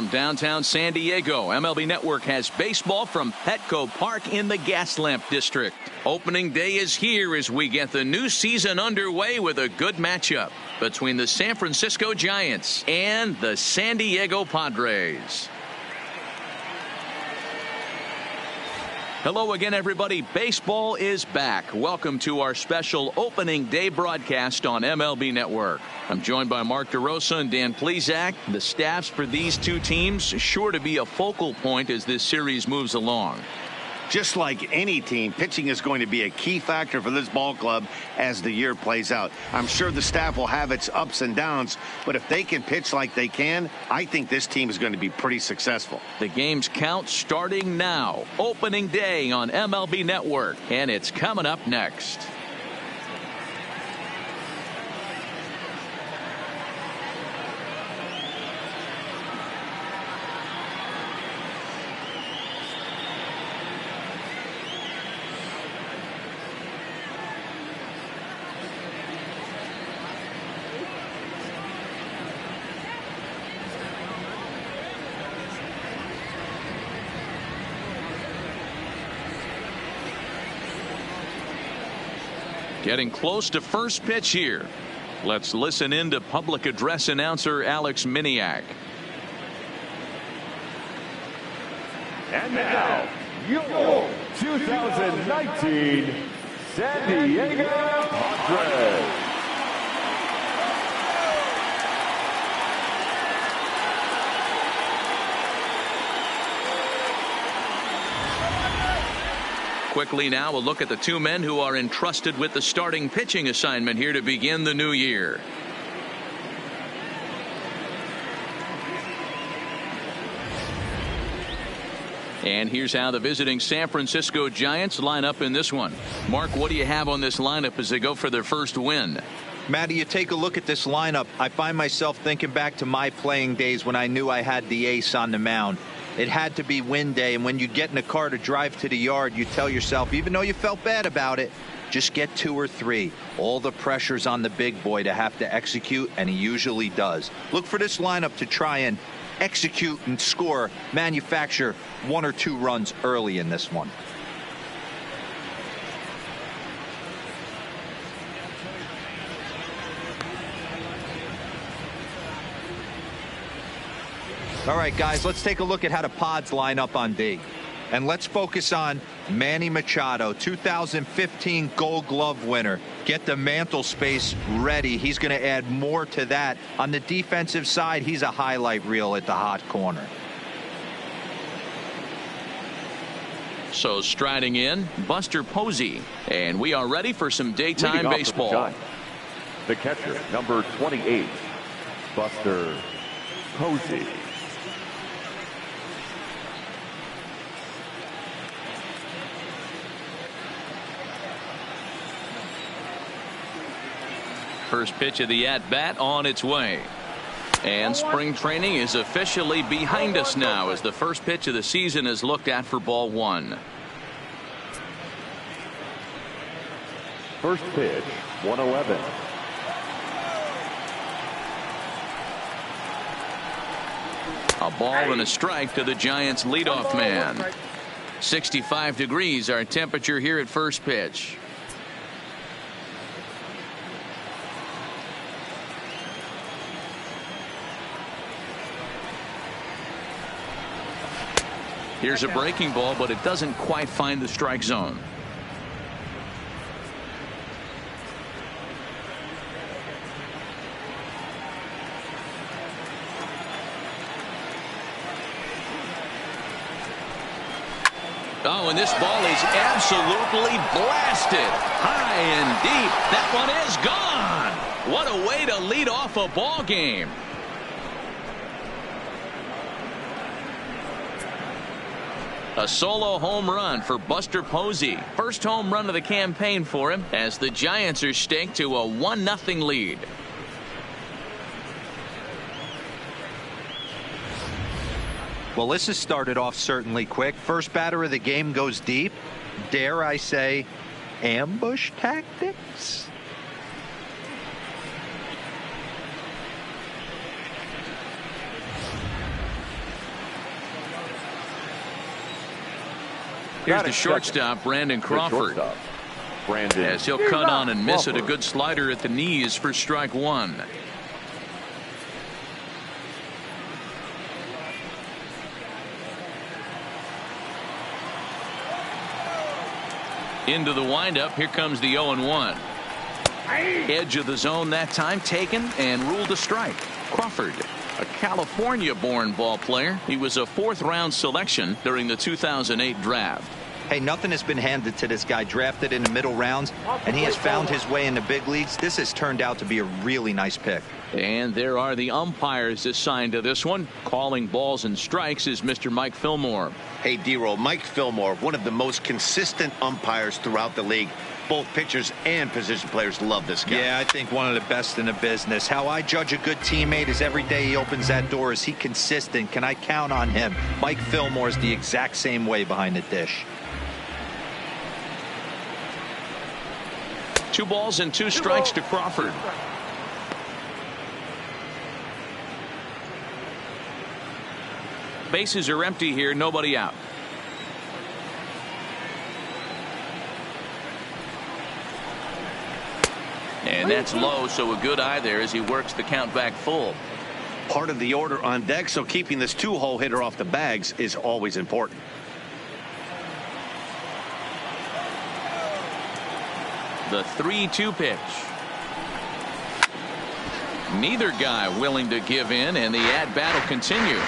From downtown San Diego, MLB Network has baseball from Petco Park in the Gaslamp District. Opening day is here as we get the new season underway with a good matchup between the San Francisco Giants and the San Diego Padres. Hello again, everybody. Baseball is back. Welcome to our special opening day broadcast on MLB Network. I'm joined by Mark DeRosa and Dan Plesac. The staffs for these two teams sure to be a focal point as this series moves along. Just like any team, pitching is going to be a key factor for this ball club as the year plays out. I'm sure the staff will have its ups and downs, but if they can pitch like they can, I think this team is going to be pretty successful. The game's count starting now. Opening day on MLB Network, and it's coming up next. Getting close to first pitch here. Let's listen in to public address announcer Alex Miniak. And now, your 2019 San Diego Padres. Quickly now, a look at the two men who are entrusted with the starting pitching assignment here to begin the new year. And here's how the visiting San Francisco Giants line up in this one. Mark, what do you have on this lineup as they go for their first win? Matty, you take a look at this lineup. I find myself thinking back to my playing days when I knew I had the ace on the mound. It had to be win day, and when you get in a car to drive to the yard, you tell yourself, even though you felt bad about it, just get 2 or 3. All the pressure's on the big boy to have to execute, and he usually does. Look for this lineup to try and execute and score, manufacture 1 or 2 runs early in this one. All right, guys, let's take a look at how the Pods line up on D. And let's focus on Manny Machado, 2015 Gold Glove winner. Get the mantle space ready. He's going to add more to that. On the defensive side, he's a highlight reel at the hot corner. So striding in, Buster Posey. And we are ready for some daytime baseball. The catcher, number 28, Buster Posey. First pitch of the at-bat on its way. And spring training is officially behind us now as the first pitch of the season is looked at for ball 1. First pitch, 111. A ball and a strike to the Giants leadoff man. 65 degrees our temperature here at first pitch. Here's a breaking ball, but it doesn't quite find the strike zone. Oh, and this ball is absolutely blasted. High and deep. That one is gone. What a way to lead off a ball game. A solo home run for Buster Posey. First home run of the campaign for him as the Giants are staked to a 1-0 lead. Well, this has started off certainly quick. First batter of the game goes deep. Dare I say, ambush tactics? Here's the shortstop, Brandon Crawford. As he'll cut on and miss it. A good slider at the knees for strike one. Into the windup. Here comes the 0-1. Edge of the zone that time taken and ruled a strike. Crawford, a California-born ball player. He was a fourth-round selection during the 2008 draft. Hey, nothing has been handed to this guy. Drafted in the middle rounds, and he has found his way in the big leagues. This has turned out to be a really nice pick. And there are the umpires assigned to this one. Calling balls and strikes is Mr. Mike Fillmore. Hey, D-Roll, Mike Fillmore, one of the most consistent umpires throughout the league. Both pitchers and position players love this guy. Yeah, I think one of the best in the business. How I judge a good teammate is every day he opens that door. Is he consistent? Can I count on him? Mike Fillmore is the exact same way behind the dish. 2 balls and 2 strikes to Crawford. Bases are empty here. Nobody out. And that's low, so a good eye there as he works the count back full. Part of the order on deck, so keeping this 2-hole hitter off the bags is always important. The 3-2 pitch. Neither guy willing to give in, and the at-bat will continue.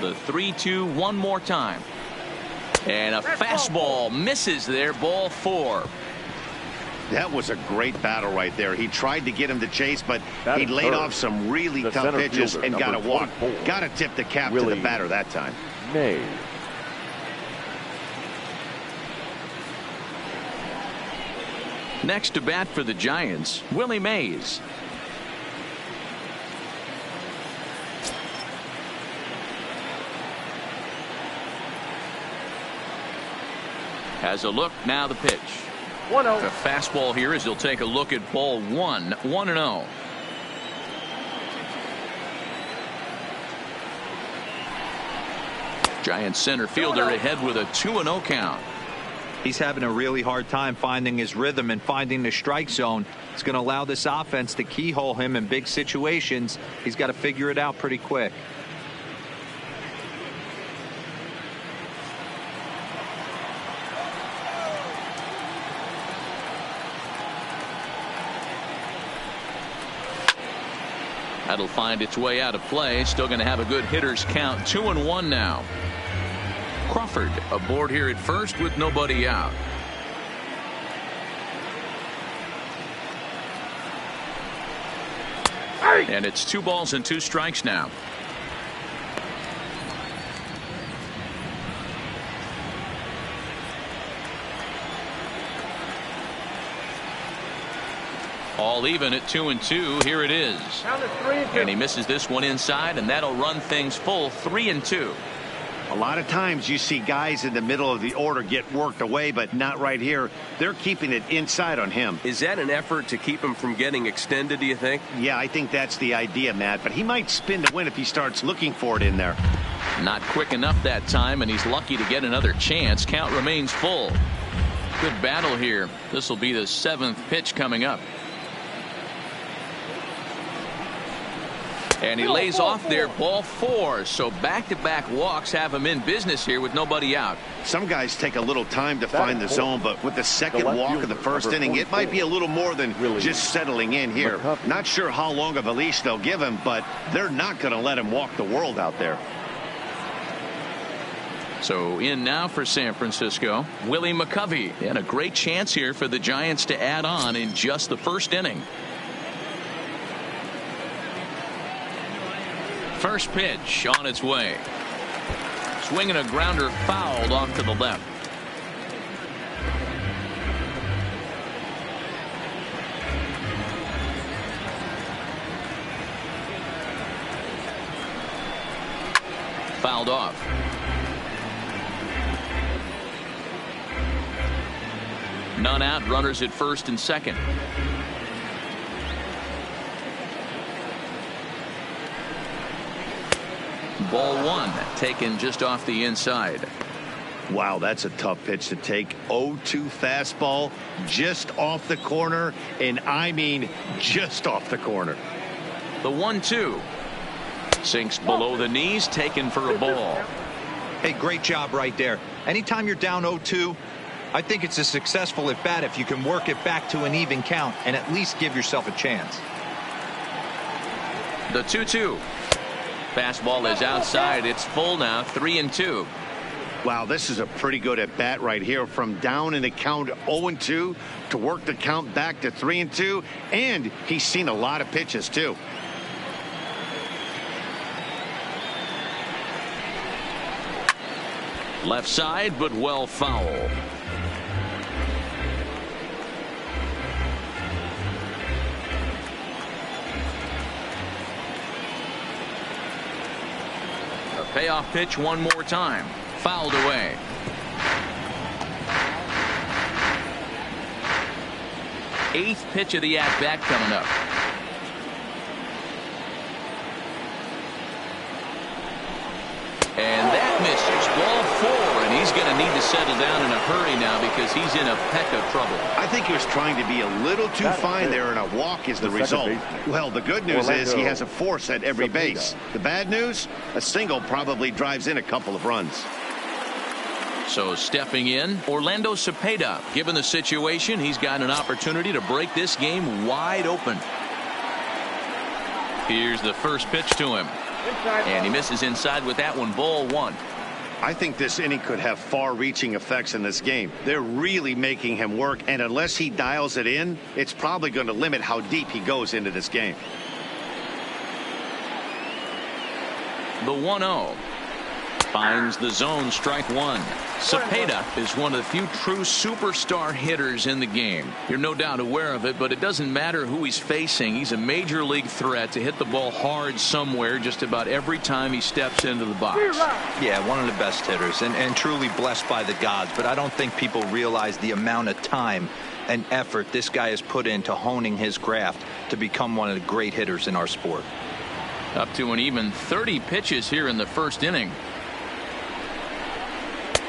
The 3-2 one more time. And a fastball misses there. Ball 4. That was a great battle right there. He tried to get him to chase, but he laid off some really tough pitches and got a walk. Got to tip the cap to the batter that time. Next to bat for the Giants, Willie Mays. Has a look, now the pitch. 1-0. The fastball here as he'll take a look at ball 1, 1-0. Giants center fielder ahead with a 2-0 count. He's having a really hard time finding his rhythm and finding the strike zone. It's going to allow this offense to keyhole him in big situations. He's got to figure it out pretty quick. That'll find its way out of play. Still going to have a good hitter's count. 2-1 now. Crawford aboard here at first with nobody out. And it's 2 balls and 2 strikes now. All even at 2-2. Here it is. And he misses this one inside, and that'll run things full 3-2. A lot of times you see guys in the middle of the order get worked away, but not right here. They're keeping it inside on him. Is that an effort to keep him from getting extended, do you think? Yeah, I think that's the idea, Matt. But he might spin to win if he starts looking for it in there. Not quick enough that time, and he's lucky to get another chance. Count remains full. Good battle here. This will be the 7th pitch coming up. And he lays off there, ball 4. So back-to-back walks have him in business here with nobody out. Some guys take a little time to find the zone, but with the second walk of the first inning, it might be a little more than just settling in here. Not sure how long of a leash they'll give him, but they're not going to let him walk the world out there. So in now for San Francisco, Willie McCovey. And a great chance here for the Giants to add on in just the first inning. First pitch on its way. Swinging a grounder fouled off to the left. Fouled off. None out, runners at first and second. Ball one, taken just off the inside. Wow, that's a tough pitch to take. 0-2 fastball just off the corner, and I mean just off the corner. The 1-2 sinks below the knees, taken for a ball. Hey, great job right there. Anytime you're down 0-2, I think it's a successful at bat if you can work it back to an even count and at least give yourself a chance. The 2-2 fastball is outside. It's full now, 3-2. Wow, this is a pretty good at bat right here. From down in the count 0-2 to work the count back to 3-2, and he's seen a lot of pitches too. Left side, but well foul. A payoff pitch one more time. Fouled away. Eighth pitch of the at-bat coming up. And that misses. Ball four, and he's going to need to settle down in a hurry now because he's in a peck of trouble. I think he was trying to be a little too fine there, and a walk is the result. Well, the good news is he has a force at every base. The bad news, a single probably drives in a couple of runs. So stepping in, Orlando Cepeda. Given the situation, he's got an opportunity to break this game wide open. Here's the first pitch to him. And he misses inside with that one. Ball one. I think this inning could have far-reaching effects in this game. They're really making him work, and unless he dials it in, it's probably going to limit how deep he goes into this game. The 1-0. Finds the zone, strike one. Cepeda is one of the few true superstar hitters in the game. You're no doubt aware of it, but it doesn't matter who he's facing. He's a major league threat to hit the ball hard somewhere just about every time he steps into the box. Yeah, one of the best hitters and truly blessed by the gods, but I don't think people realize the amount of time and effort this guy has put into honing his craft to become one of the great hitters in our sport. Up to an even 30 pitches here in the first inning.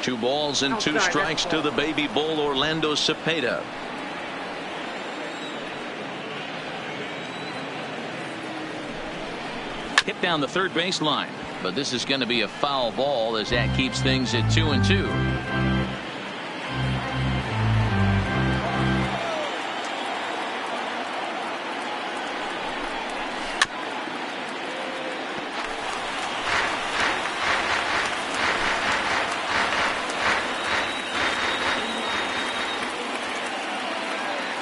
2 balls and 2 strikes to the baby bull, Orlando Cepeda. Hit down the third baseline, but this is going to be a foul ball as that keeps things at 2-2.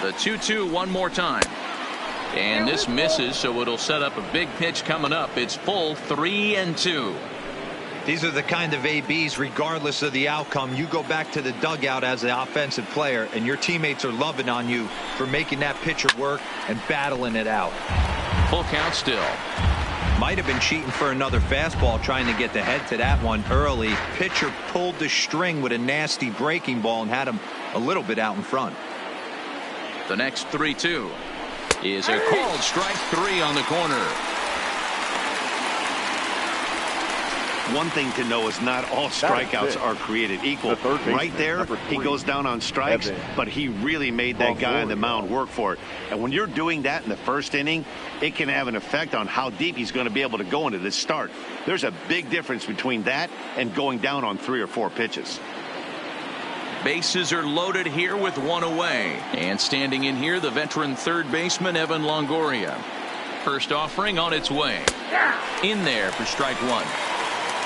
The 2-2 one more time. And this misses, so it'll set up a big pitch coming up. It's full, 3-2. These are the kind of ABs, regardless of the outcome, you go back to the dugout as an offensive player, and your teammates are loving on you for making that pitcher work and battling it out. Full count still. Might have been cheating for another fastball, trying to get the head to that one early. Pitcher pulled the string with a nasty breaking ball and had him a little bit out in front. The next 3-2 is a called strike 3 on the corner. One thing to know is not all strikeouts are created equal. Right there, he goes down on strikes, but he really made that guy on the mound work for it. And when you're doing that in the first inning, it can have an effect on how deep he's going to be able to go into this start. There's a big difference between that and going down on 3 or 4 pitches. Bases are loaded here with 1 away. And standing in here, the veteran third baseman, Evan Longoria. First offering on its way. In there for strike 1.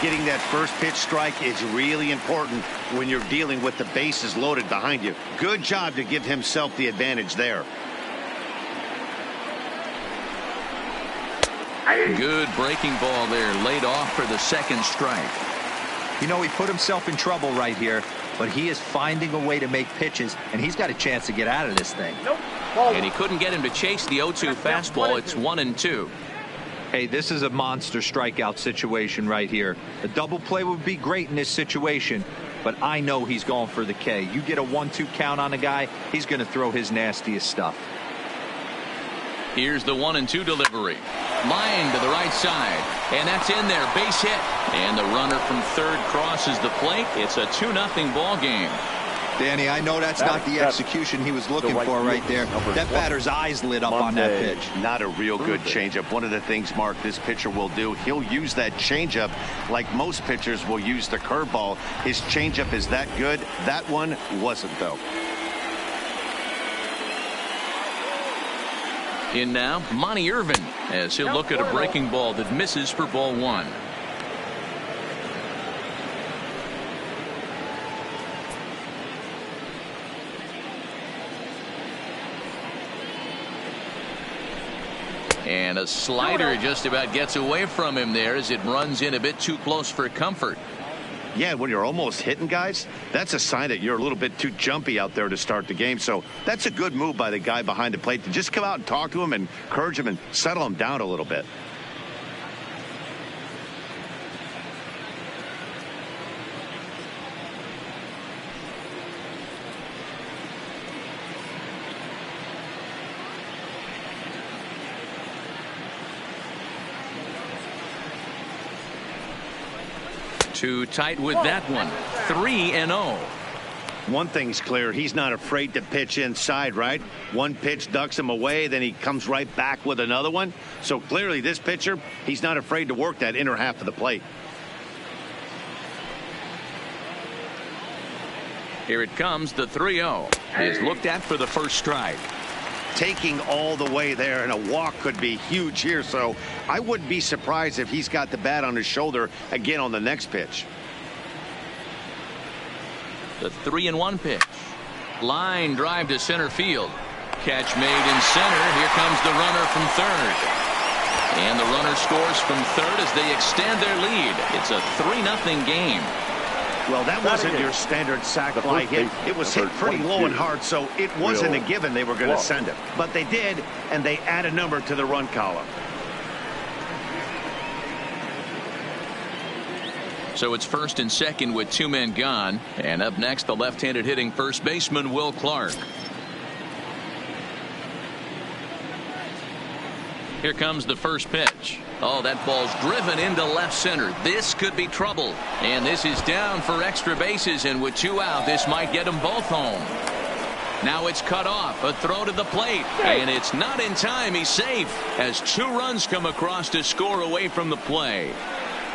Getting that first pitch strike is really important when you're dealing with the bases loaded behind you. Good job to give himself the advantage there. Good breaking ball there, laid off for the second strike. You know, he put himself in trouble right here, but he is finding a way to make pitches, and he's got a chance to get out of this thing. And he couldn't get him to chase the 0-2 fastball. It's 1-2. Hey, this is a monster strikeout situation right here. A double play would be great in this situation, but I know he's going for the K. You get a 1-2 count on a guy, he's going to throw his nastiest stuff. Here's the 1-2 delivery. Line to the right side. And that's in there. Base hit. And the runner from third crosses the plate. It's a 2-0 ball game. Danny, I know that's not the execution he was looking for right there. That batter's eyes lit up on that pitch. Not a real good changeup. One of the things, Mark, this pitcher will do, he'll use that changeup like most pitchers will use the curveball. His changeup is that good. That one wasn't, though. In now, Monty Irvin, as he'll look at a breaking ball that misses for ball one. And a slider just about gets away from him there as it runs in a bit too close for comfort. Yeah, when you're almost hitting guys, that's a sign that you're a little bit too jumpy out there to start the game. So that's a good move by the guy behind the plate to just come out and talk to him and encourage him and settle him down a little bit. Too tight with that one. 3-0. One thing's clear. He's not afraid to pitch inside, right? One pitch ducks him away, then he comes right back with another one. So clearly this pitcher, he's not afraid to work that inner half of the plate. Here it comes. The 3-0 is looked at for the first strike. Taking all the way there, and a walk could be huge here, so I wouldn't be surprised if he's got the bat on his shoulder again on the next pitch. The 3-1 pitch. Line drive to center field. Catch made in center. Here comes the runner from third. And the runner scores from third as they extend their lead. It's a 3-0 game. Well, that wasn't your standard sac fly hit. It was hit pretty low and hard, so it wasn't a given they were going to send it. But they did, and they add a number to the run column. So it's first and second with two men gone. And up next, the left-handed hitting first baseman, Will Clark. Here comes the first pitch. Oh, that ball's driven into left center. This could be trouble. And this is down for extra bases, and with two out, this might get them both home. Now it's cut off. A throw to the plate. And it's not in time. He's safe as two runs come across to score away from the play.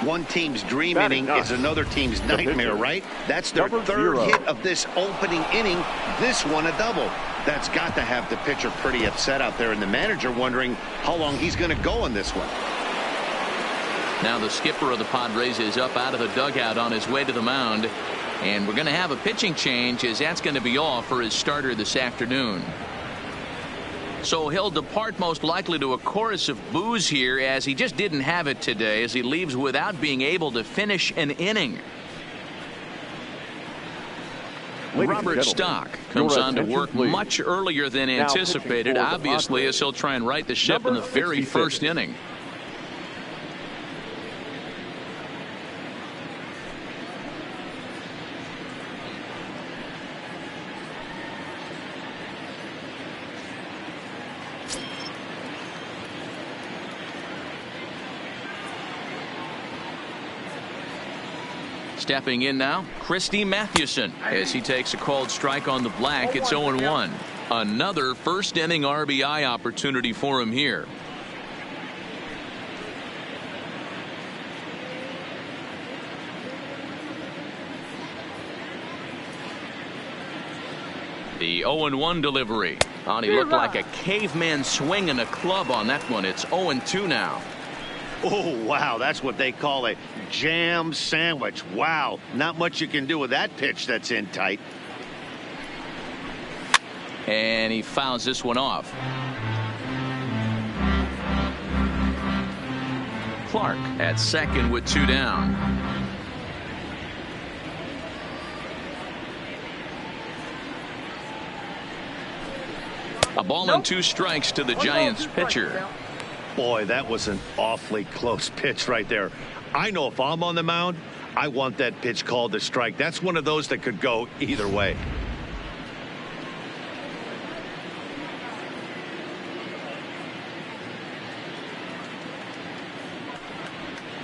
One team's dream inning is another team's nightmare, right? That's their third hit of this opening inning. This one a double. That's got to have the pitcher pretty upset out there, and the manager wondering how long he's going to go in this one. Now the skipper of the Padres is up out of the dugout on his way to the mound. And we're going to have a pitching change, as that's going to be all for his starter this afternoon. So he'll depart most likely to a chorus of boos here, as he just didn't have it today, as he leaves without being able to finish an inning. Robert Stock comes on to work much earlier than anticipated, obviously, as he'll try and right the ship in the very first inning. Stepping in now, Christy Mathewson, as he takes a called strike on the black. It's 0-1. Another first inning RBI opportunity for him here. The 0-1 delivery. He looked like a caveman swinging a club on that one. It's 0-2 now. Oh, wow, that's what they call a jam sandwich. Wow, not much you can do with that pitch that's in tight. And he fouls this one off. Clark at second with two down. A ball and two strikes to the Giants pitcher. Boy, that was an awfully close pitch right there. I know if I'm on the mound, I want that pitch called a strike. That's one of those that could go either way.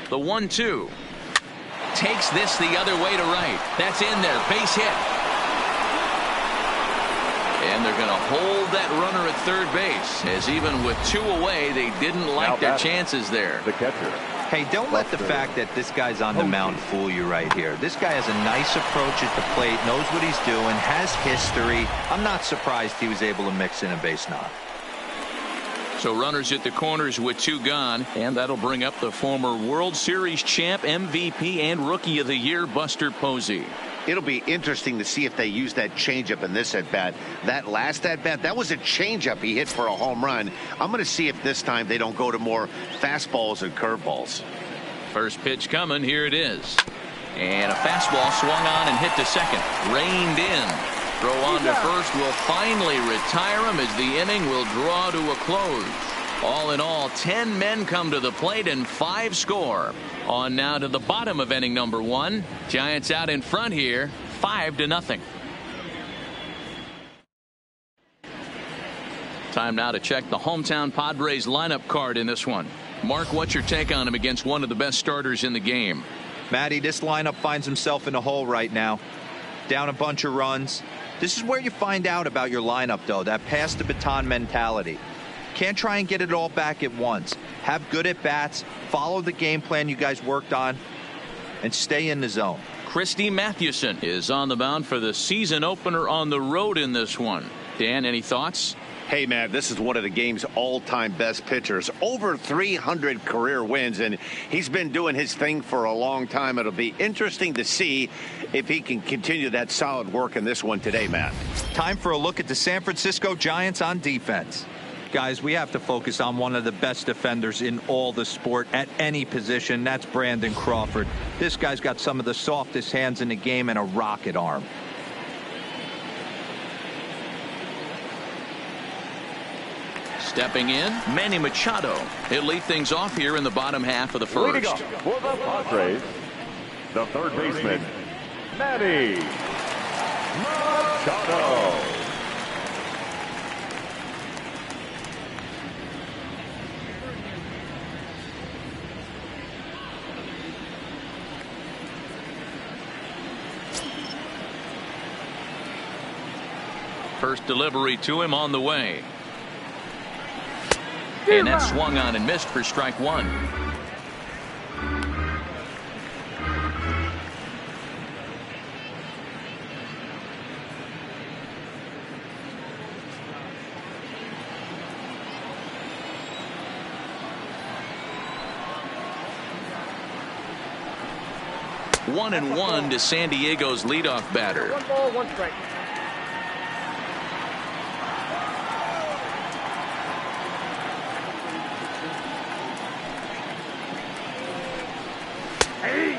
The 1-2. Takes this the other way to right. That's in there. Base hit. And they're going to hold that runner at third base, as even with 2 away, they didn't like their chances there. The catcher. Hey, don't let the fact that this guy's on the mound fool you right here. This guy has a nice approach at the plate, knows what he's doing, has history. I'm not surprised he was able to mix in a base knock. So runners at the corners with 2 gone, and that'll bring up the former World Series champ, MVP, and Rookie of the Year, Buster Posey. It'll be interesting to see if they use that changeup in this at-bat. That last at-bat, that was a changeup he hit for a home run. I'm going to see if this time they don't go to more fastballs and curveballs. First pitch coming. Here it is. And a fastball swung on and hit to second. Reined in. Throw on to first will finally retire him as the inning will draw to a close. All in all, 10 men come to the plate and 5 score. On now to the bottom of inning number 1. Giants out in front here, 5-0. Time now to check the hometown Padres lineup card in this one. Mark, what's your take on him against one of the best starters in the game? Matty, this lineup finds himself in a hole right now. Down a bunch of runs. This is where you find out about your lineup, though, that pass the baton mentality. Can't try and get it all back at once. Have good at bats, follow the game plan you guys worked on, and stay in the zone. Christy Mathewson is on the mound for the season opener on the road in this one. Dan, any thoughts? Hey, Matt, this is one of the game's all-time best pitchers. Over 300 career wins, and he's been doing his thing for a long time. It'll be interesting to see if he can continue that solid work in this one today, Matt. Time for a look at the San Francisco Giants on defense. Guys, we have to focus on one of the best defenders in all the sport at any position. That's Brandon Crawford. This guy's got some of the softest hands in the game and a rocket arm. Stepping in, Manny Machado. He'll lead things off here in the bottom half of the first. Leading off for the Padres, the third baseman, Manny Machado. First delivery to him on the way. And that swung on and missed for strike 1. One and one to San Diego's leadoff batter. 1 ball, 1 strike.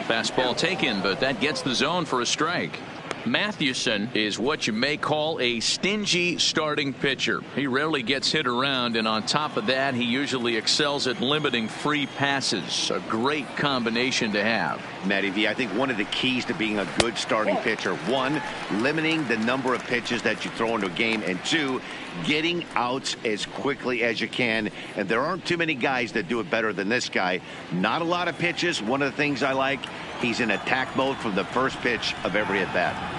Fastball taken, but that gets the zone for a strike. Mathewson is what you may call a stingy starting pitcher. He rarely gets hit around, and on top of that, he usually excels at limiting free passes. A great combination to have. Matty V, I think one of the keys to being a good starting pitcher, 1, limiting the number of pitches that you throw into a game, and 2, getting outs as quickly as you can. And there aren't too many guys that do it better than this guy. Not a lot of pitches. One of the things I like, he's in attack mode from the first pitch of every at bat.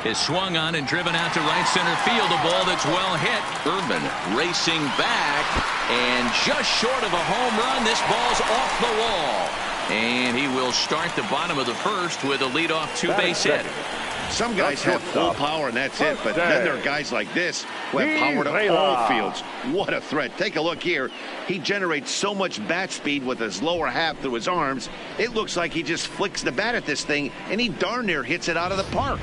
Is swung on and driven out to right center field. A ball that's well hit. Urban racing back, and just short of a home run. This ball's off the wall, and he will start the bottom of the first with a leadoff 2-base hit. Some guys have full power and that's it, but then there are guys like this who have power to all fields. What a threat. Take a look here. He generates so much bat speed with his lower half through his arms. It looks like he just flicks the bat at this thing, and he darn near hits it out of the park.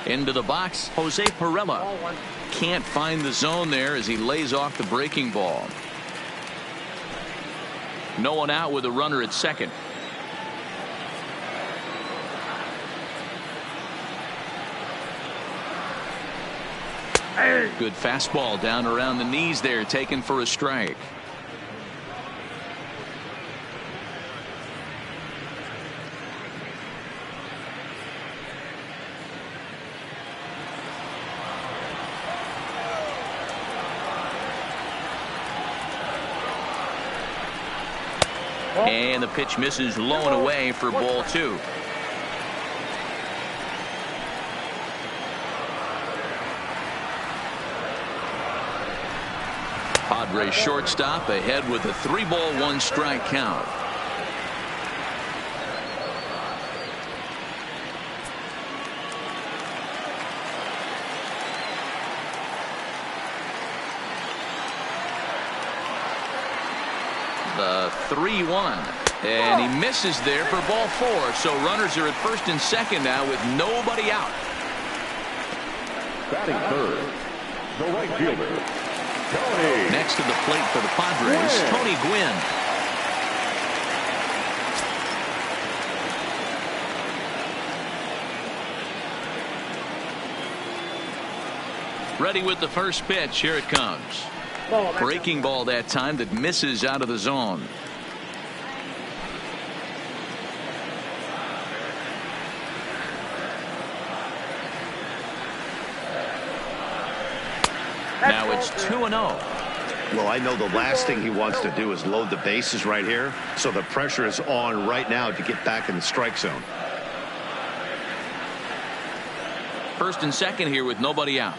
Into the box, Jose Pirela. Can't find the zone there as he lays off the breaking ball. No one out with a runner at second. Good fastball down around the knees there, taken for a strike. And the pitch misses low and away for ball 2. Padres shortstop ahead with a 3-ball 1-strike count. The 3-1, and he misses there for ball 4. So runners are at first and second now with nobody out. Batting third, the right fielder, Tony. Next to the plate for the Padres, Tony Gwynn. Ready with the first pitch. Here it comes. Breaking ball that time that misses out of the zone. Now it's 2-0. Well, I know the last thing he wants to do is load the bases right here, so the pressure is on right now to get back in the strike zone. First and second here with nobody out.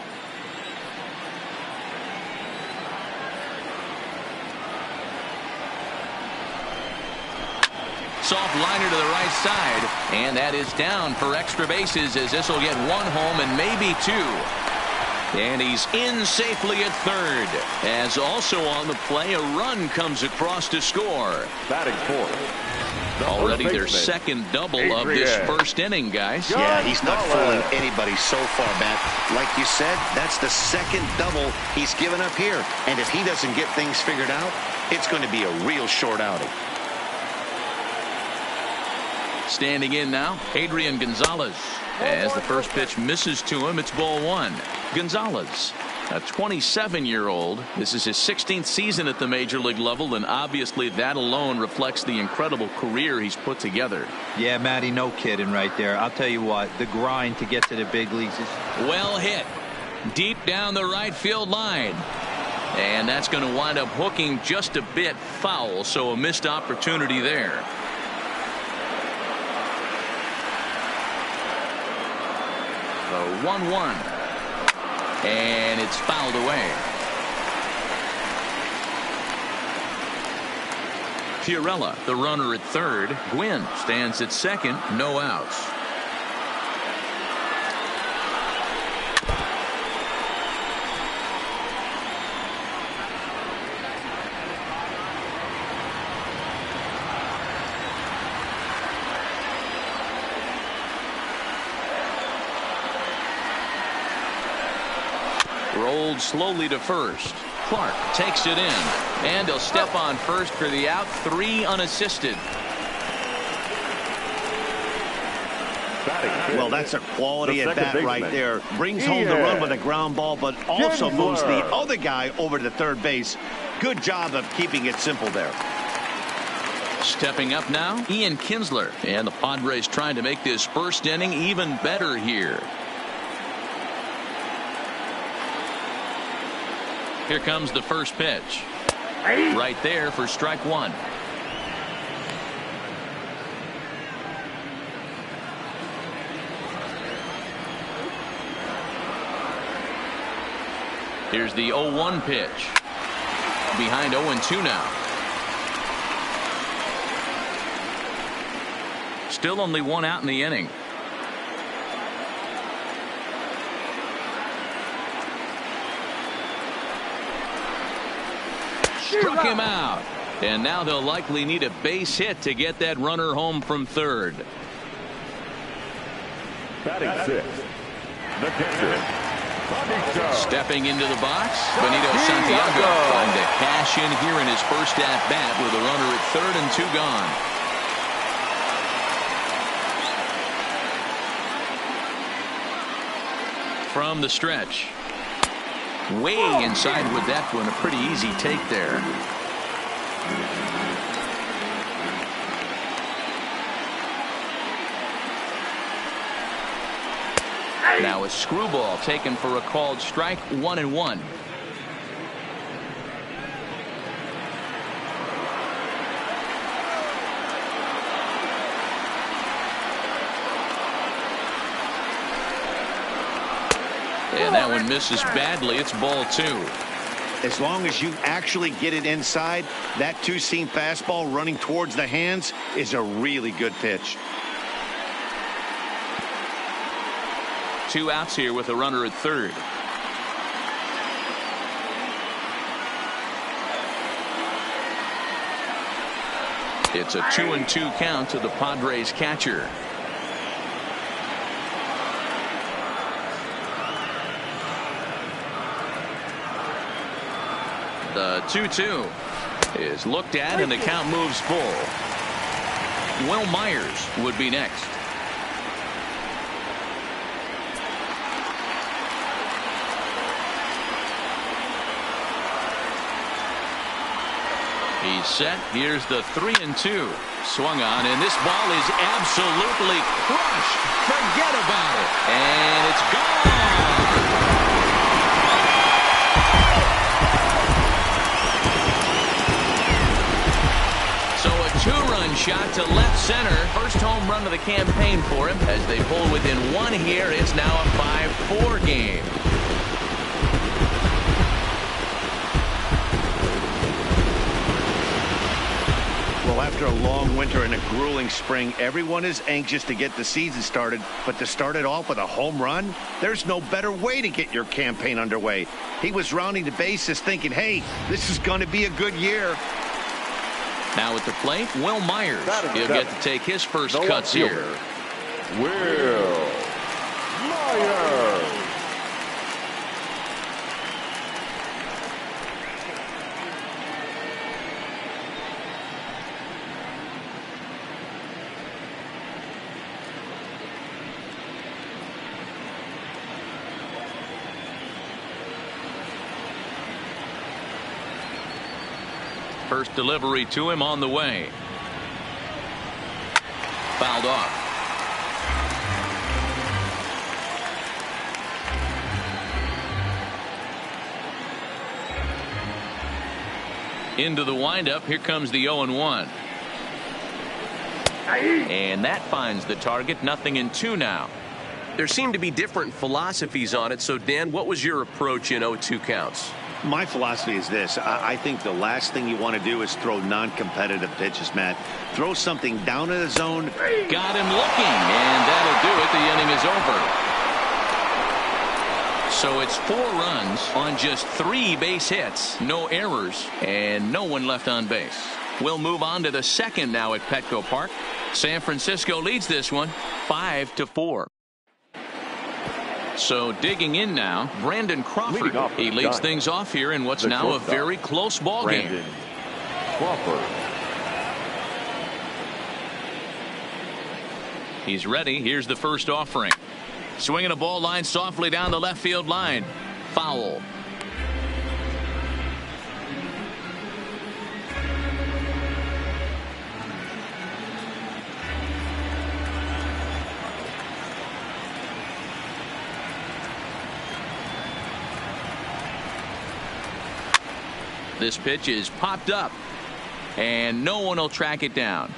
Soft liner to the right side, and that is down for extra bases as this will get 1 home and maybe 2. And he's in safely at third, as also on the play a run comes across to score. Batting fourth, already their second double of this first inning, guys. Yeah, he's not fooling anybody so far, Matt. Like you said, that's the second double he's given up here, and if he doesn't get things figured out, it's going to be a real short outing. Standing in now, Adrian Gonzalez. As the first pitch misses to him, it's ball 1. Gonzalez, a 27-year-old. This is his 16th season at the major league level, and obviously that alone reflects the incredible career he's put together. Yeah, Matty, no kidding right there. I'll tell you what, the grind to get to the big leagues is well hit. Deep down the right field line. And that's going to wind up hooking just a bit foul, so a missed opportunity there. The 1-1. And it's fouled away. Fiorella, the runner at third. Gwynn stands at second. No outs. Rolled slowly to first. Clark takes it in, and he'll step on first for the out. 3 unassisted. Well, that's a quality at bat right there. Brings home the run with a ground ball, but also moves the other guy over to third base. Good job of keeping it simple there. Stepping up now, Ian Kinsler, and the Padres trying to make this first inning even better here. Here comes the first pitch. Right there for strike 1. Here's the 0-1 pitch. Behind 0-2 now. Still only 1 out in the inning. Struck him out. And now they'll likely need a base hit to get that runner home from third. Batting 6, the catcher, Benito. Stepping into the box, Benito Santiago trying to cash in here in his first at bat with a runner at third and 2 gone. From the stretch. Way inside with that one. A pretty easy take there. Now a screwball taken for a called strike. 1-1. And that one misses badly. It's ball 2. As long as you actually get it inside, that two-seam fastball running towards the hands is a really good pitch. 2 outs here with a runner at third. It's a 2-2 count to the Padres catcher. The 2-2 is looked at and the count moves full. Will Myers would be next. He's set. Here's the 3-2. Swung on, and this ball is absolutely crushed. Forget about it. And it's gone. So a 2-run shot to left center. First home run of the campaign for him. As they pull within 1 here, it's now a 5-4 game. Well, after a long winter and a grueling spring, everyone is anxious to get the season started. But to start it off with a home run, there's no better way to get your campaign underway. He was rounding the bases thinking, hey, this is going to be a good year. Now at the plate, Will Myers. He'll get to take his first cuts here. Will Myers. First delivery to him on the way. Fouled off. Into the windup. Here comes the 0-1. And that finds the target. 0-2 now. There seem to be different philosophies on it. So, Dan, what was your approach in 0-2 counts? My philosophy is this. I think the last thing you want to do is throw non-competitive pitches, Matt. Throw something down in the zone. Got him looking, and that'll do it. The inning is over. So it's 4 runs on just 3 base hits. No errors, and no one left on base. We'll move on to the second now at Petco Park. San Francisco leads this one 5-4. So digging in now, Brandon Crawford. He leads things off here in what's now a very close ball game. Crawford. He's ready. Here's the first offering. Swinging a ball line softly down the left field line. Foul. This pitch is popped up, and no one will track it down.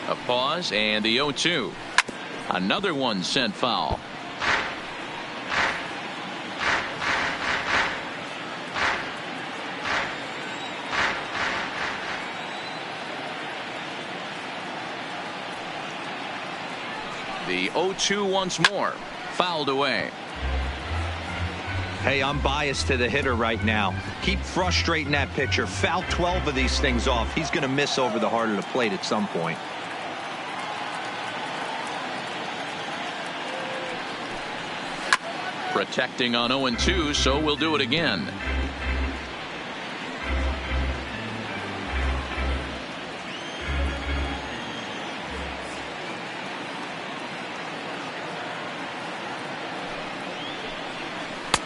A pause, and the 0-2. Another one sent foul. The 0-2 once more. Fouled away. Hey, I'm biased to the hitter right now. Keep frustrating that pitcher. Foul 12 of these things off. He's going to miss over the heart of the plate at some point. Protecting on 0-2, so we'll do it again.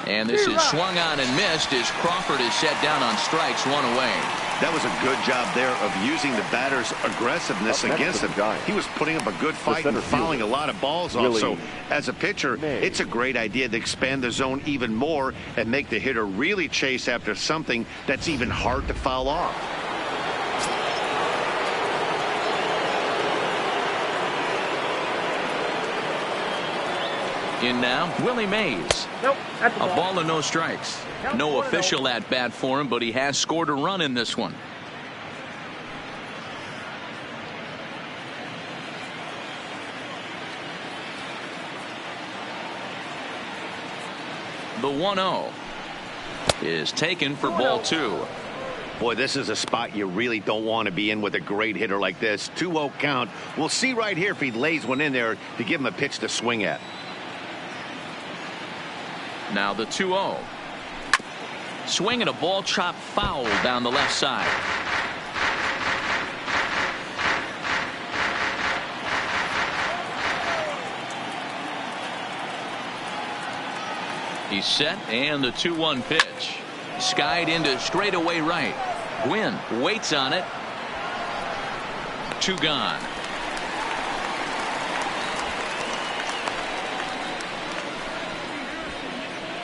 And this is swung on and missed as Crawford is set down on strikes, 1 away. That was a good job there of using the batter's aggressiveness against him. He was putting up a good fight and fouling a lot of balls off. So as a pitcher, it's a great idea to expand the zone even more and make the hitter really chase after something that's even hard to foul off. In now, Willie Mays. Nope, that's A ball and no strikes. No official at bat for him, but he has scored a run in this one. The 1-0 is taken for ball 2. Boy, this is a spot you really don't want to be in with a great hitter like this. 2-0 count. We'll see right here if he lays one in there to give him a pitch to swing at. Now the 2-0. Swing and a ball chopped foul down the left side. He's set, and the 2-1 pitch. Skied into straightaway right. Gwynn waits on it. 2 gone.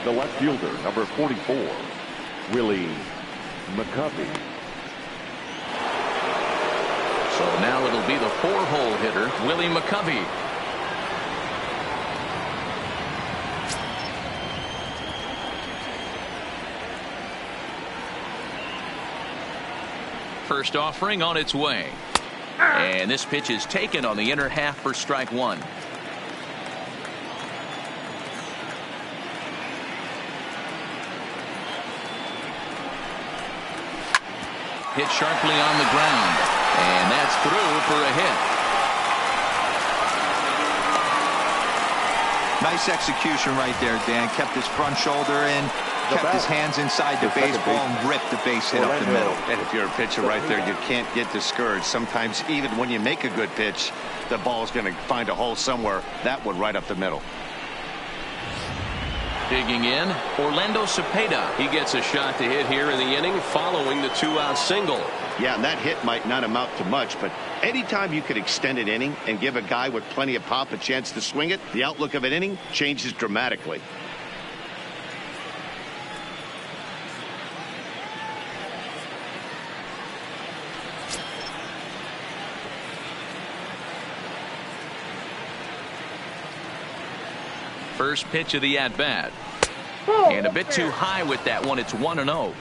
The left fielder, number 44, Willie McCovey. So now it'll be the 4-hole hitter, Willie McCovey. First offering on its way. And this pitch is taken on the inner half for strike 1. Hit sharply on the ground. And that's through for a hit. Nice execution right there, Dan. Kept his front shoulder in. Kept his hands inside the baseball and ripped the base hit up the middle. And if you're a pitcher right there, you can't get discouraged. Sometimes even when you make a good pitch, the ball's going to find a hole somewhere. That one right up the middle. Digging in, Orlando Cepeda. He gets a shot to hit here in the inning following the 2-out single. Yeah, and that hit might not amount to much, but anytime you could extend an inning and give a guy with plenty of pop a chance to swing it, the outlook of an inning changes dramatically. First pitch of the at-bat. And a bit too high with that one. It's 1-0.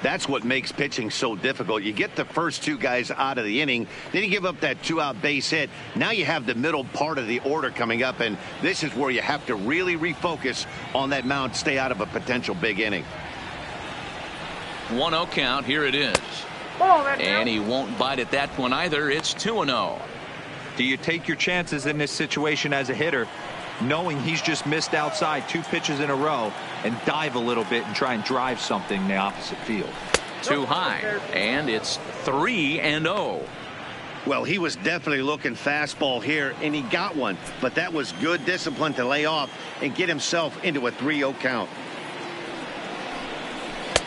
That's what makes pitching so difficult. You get the first 2 guys out of the inning, then you give up that 2-out base hit. Now you have the middle part of the order coming up, and this is where you have to really refocus on that mound, stay out of a potential big inning. 1-0 count. Here it is. And he won't bite at that one either. It's 2-0. Do you take your chances in this situation as a hitter, knowing he's just missed outside 2 pitches in a row, and dive a little bit and try and drive something in the opposite field? Too high, and it's 3-0. Well, he was definitely looking fastball here, and he got one, but that was good discipline to lay off and get himself into a 3-0 count.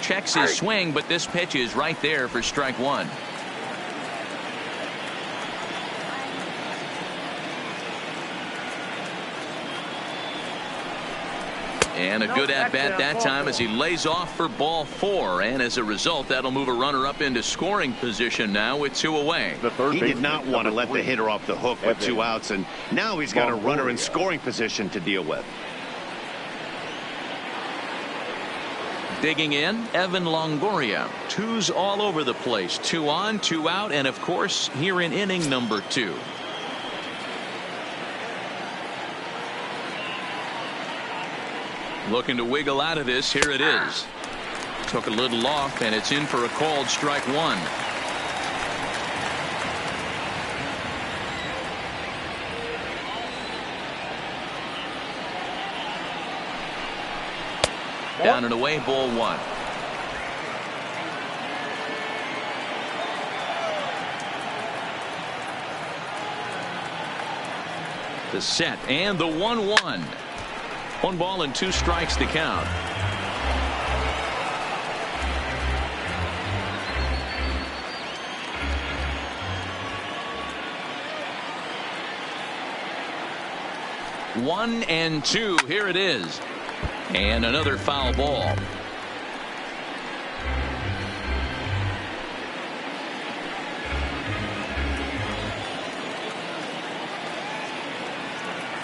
Checks his swing, but this pitch is right there for strike 1. And a good at-bat that time as he lays off for ball 4. And as a result, that'll move a runner up into scoring position now with 2 away. He did not want to let the hitter off the hook with 2 outs, and now he's got a runner in scoring position to deal with. Digging in, Evan Longoria. 2s all over the place. 2 on, 2 out, and of course here in inning number 2. Looking to wiggle out of this. Here it is. Took a little off, and it's in for a called strike 1. Down and away, ball 1. The set and the 1-1. 1 ball and 2 strikes to count. One and 2. Here it is. And another foul ball.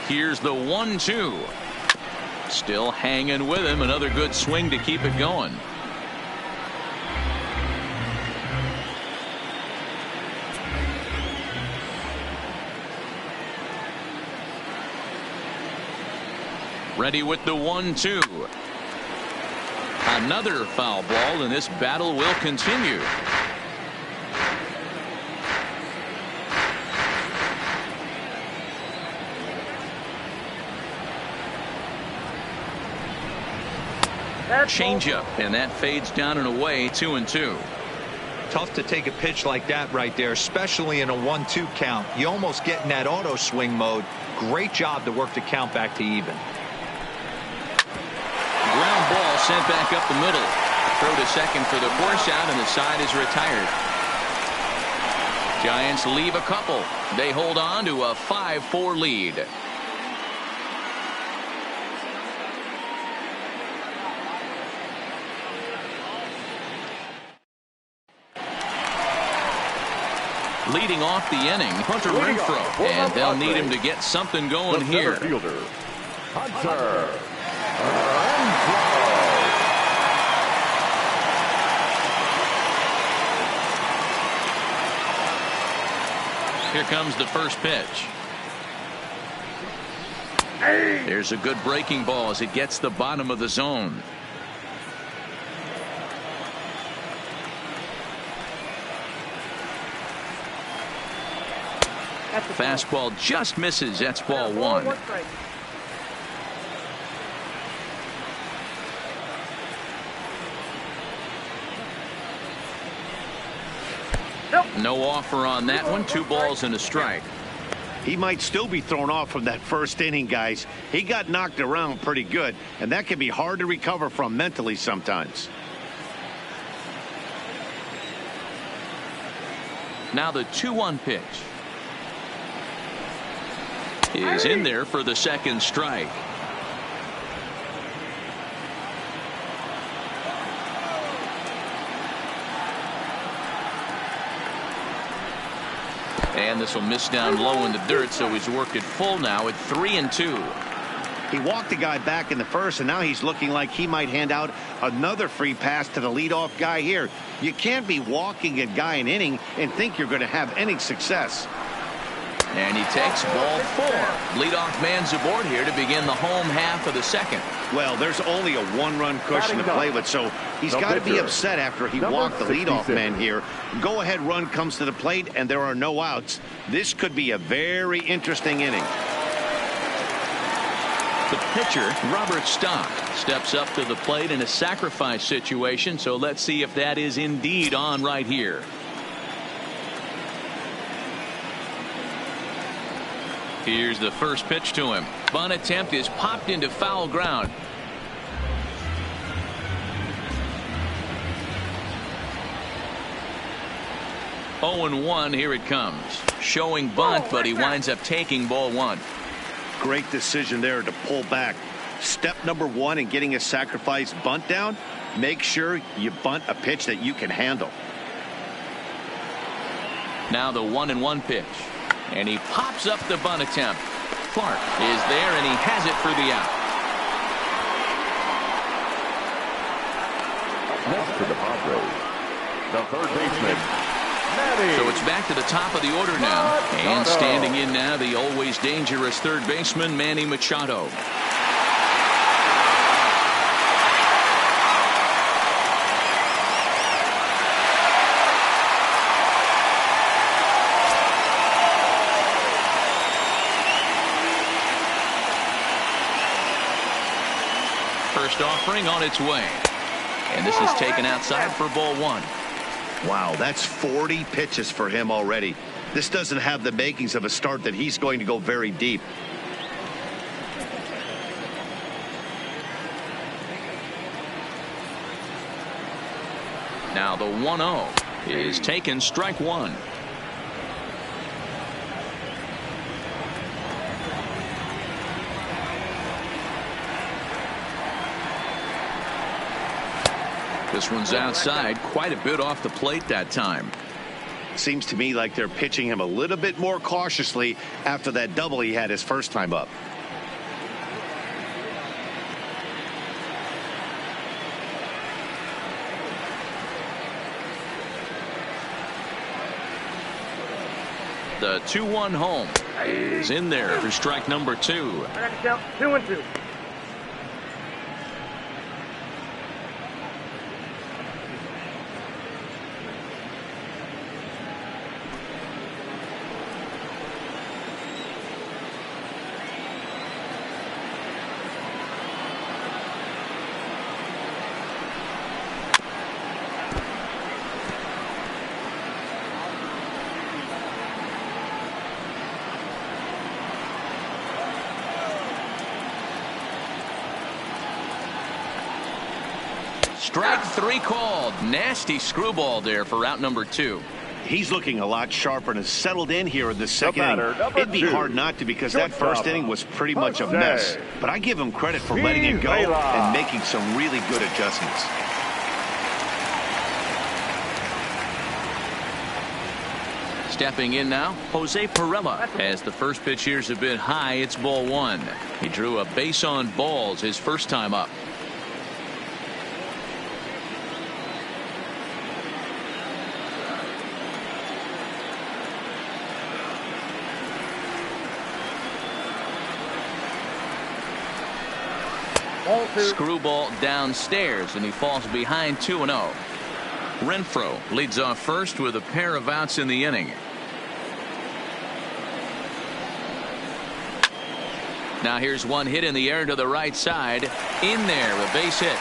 Here's the 1-2. Still hanging with him. Another good swing to keep it going. Ready with the 1-2. Another foul ball, and this battle will continue. Changeup, and that fades down and away. 2-2. Tough to take a pitch like that right there, especially in a 1-2 count. You almost get in that auto swing mode. Great job to work the count back to even. Ground ball sent back up the middle. Throw to second for the force out, and the side is retired. Giants leave a couple. They hold on to a 5-4 lead. Leading off the inning, Hunter Renfroe, and they'll need him to get something going here. Fielder, Hunter Renfroe. Here comes the first pitch. There's a good breaking ball as it gets the bottom of the zone. Fastball just misses. That's ball one. No offer on that one. 2 balls and a strike. He might still be thrown off from that first inning, guys. He got knocked around pretty good, and that can be hard to recover from mentally sometimes. Now the 2-1 pitch is in there for the second strike. And this will miss down low in the dirt, so he's worked it full now at 3-2. He walked the guy back in the first, and now he's looking like he might hand out another free pass to the leadoff guy here. You can't be walking a guy an inning and think you're going to have any success. And he takes ball 4. Leadoff man's aboard here to begin the home half of the second. Well, there's only a 1-run cushion to play with, so he's got to be upset after he walked the leadoff man here. Go-ahead run comes to the plate, and there are no outs. This could be a very interesting inning. The pitcher, Robert Stock, steps up to the plate in a sacrifice situation, so let's see if that is indeed on right here. Here's the first pitch to him. Bunt attempt is popped into foul ground. Oh, 1 here it comes. Showing bunt, but he winds up taking ball 1. Great decision there to pull back. Step number 1 in getting a sacrifice bunt down, make sure you bunt a pitch that you can handle. Now the 1-1 pitch. And he pops up the bunt attempt. Clark is there, and he has it for the out. Next to the Padres, the third baseman, Manny. So it's back to the top of the order now. And standing in now, the always dangerous third baseman, Manny Machado. First offering on its way. And this is taken outside for ball 1. Wow, that's 40 pitches for him already. This doesn't have the makings of a start that he's going to go very deep. Now the 1-0 is taken, strike 1. This one's outside, quite a bit off the plate that time. Seems to me like they're pitching him a little bit more cautiously after that double he had his first time up. The 2-1 home is in there for strike number 2. I got to count 2-2. Strike 3 called. Nasty screwball there for out number 2. He's looking a lot sharper and has settled in here in the second inning. It'd be hard not to because that first inning was pretty much a mess. But I give him credit for letting it go and making some really good adjustments. Stepping in now, Jose Pirela. As the first pitch here's a bit high, it's ball 1. He drew a base on balls his first time up. Screwball downstairs, and he falls behind 2-0. Renfroe leads off first with a pair of outs in the inning. Now here's one hit in the air to the right side. In there, a base hit.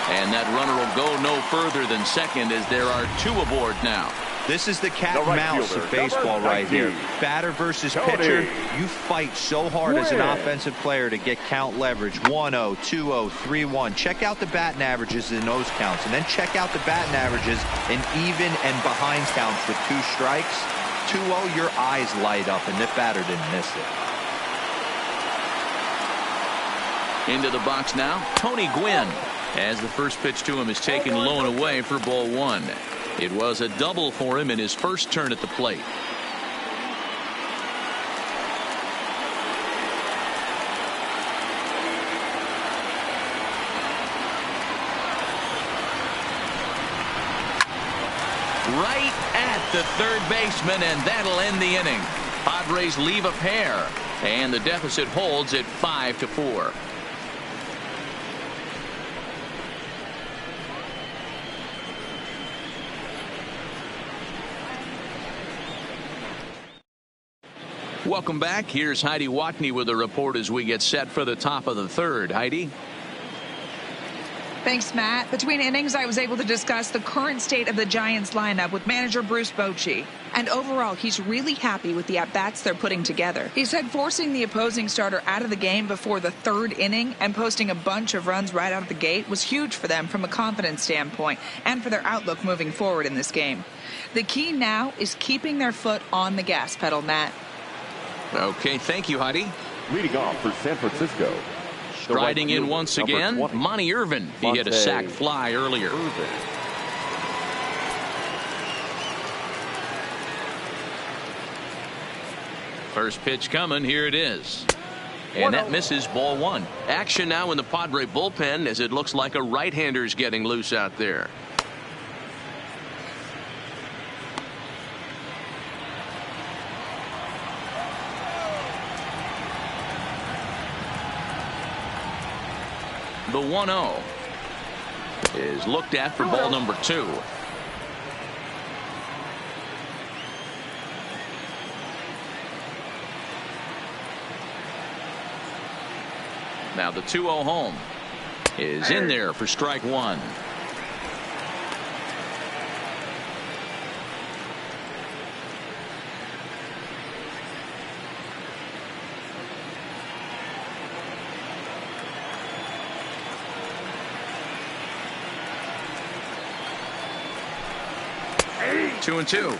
And that runner will go no further than second as there are 2 aboard now. This is the cat and mouse of baseball right here. Batter versus pitcher. You fight so hard as an offensive player to get count leverage. 1-0, 2-0, 3-1. Check out the batting averages in those counts, and then check out the batting averages in even and behind counts with 2 strikes. 2-0, your eyes light up, and the batter didn't miss it. Into the box now, Tony Gwynn, as the first pitch to him is taken low and away for ball 1. It was a double for him in his first turn at the plate. Right at the third baseman, and that'll end the inning. Padres leave a pair, and the deficit holds at 5-4. Welcome back. Here's Heidi Watney with a report as we get set for the top of the third. Heidi. Thanks, Matt. Between innings, I was able to discuss the current state of the Giants lineup with manager Bruce Bochy. And overall, he's really happy with the at-bats they're putting together. He said forcing the opposing starter out of the game before the third inning and posting a bunch of runs right out of the gate was huge for them from a confidence standpoint and for their outlook moving forward in this game. The key now is keeping their foot on the gas pedal, Matt. Okay, thank you, Heidi. Leading off for San Francisco. Striding in once again, Monty Irvin. He hit a sac fly earlier. First pitch coming, here it is. And that misses, ball 1. Action now in the Padre bullpen as it looks like a right-hander's getting loose out there. The 1-0 is looked at for ball number 2. Now the 2-0 home is in there for strike 1. Two and two.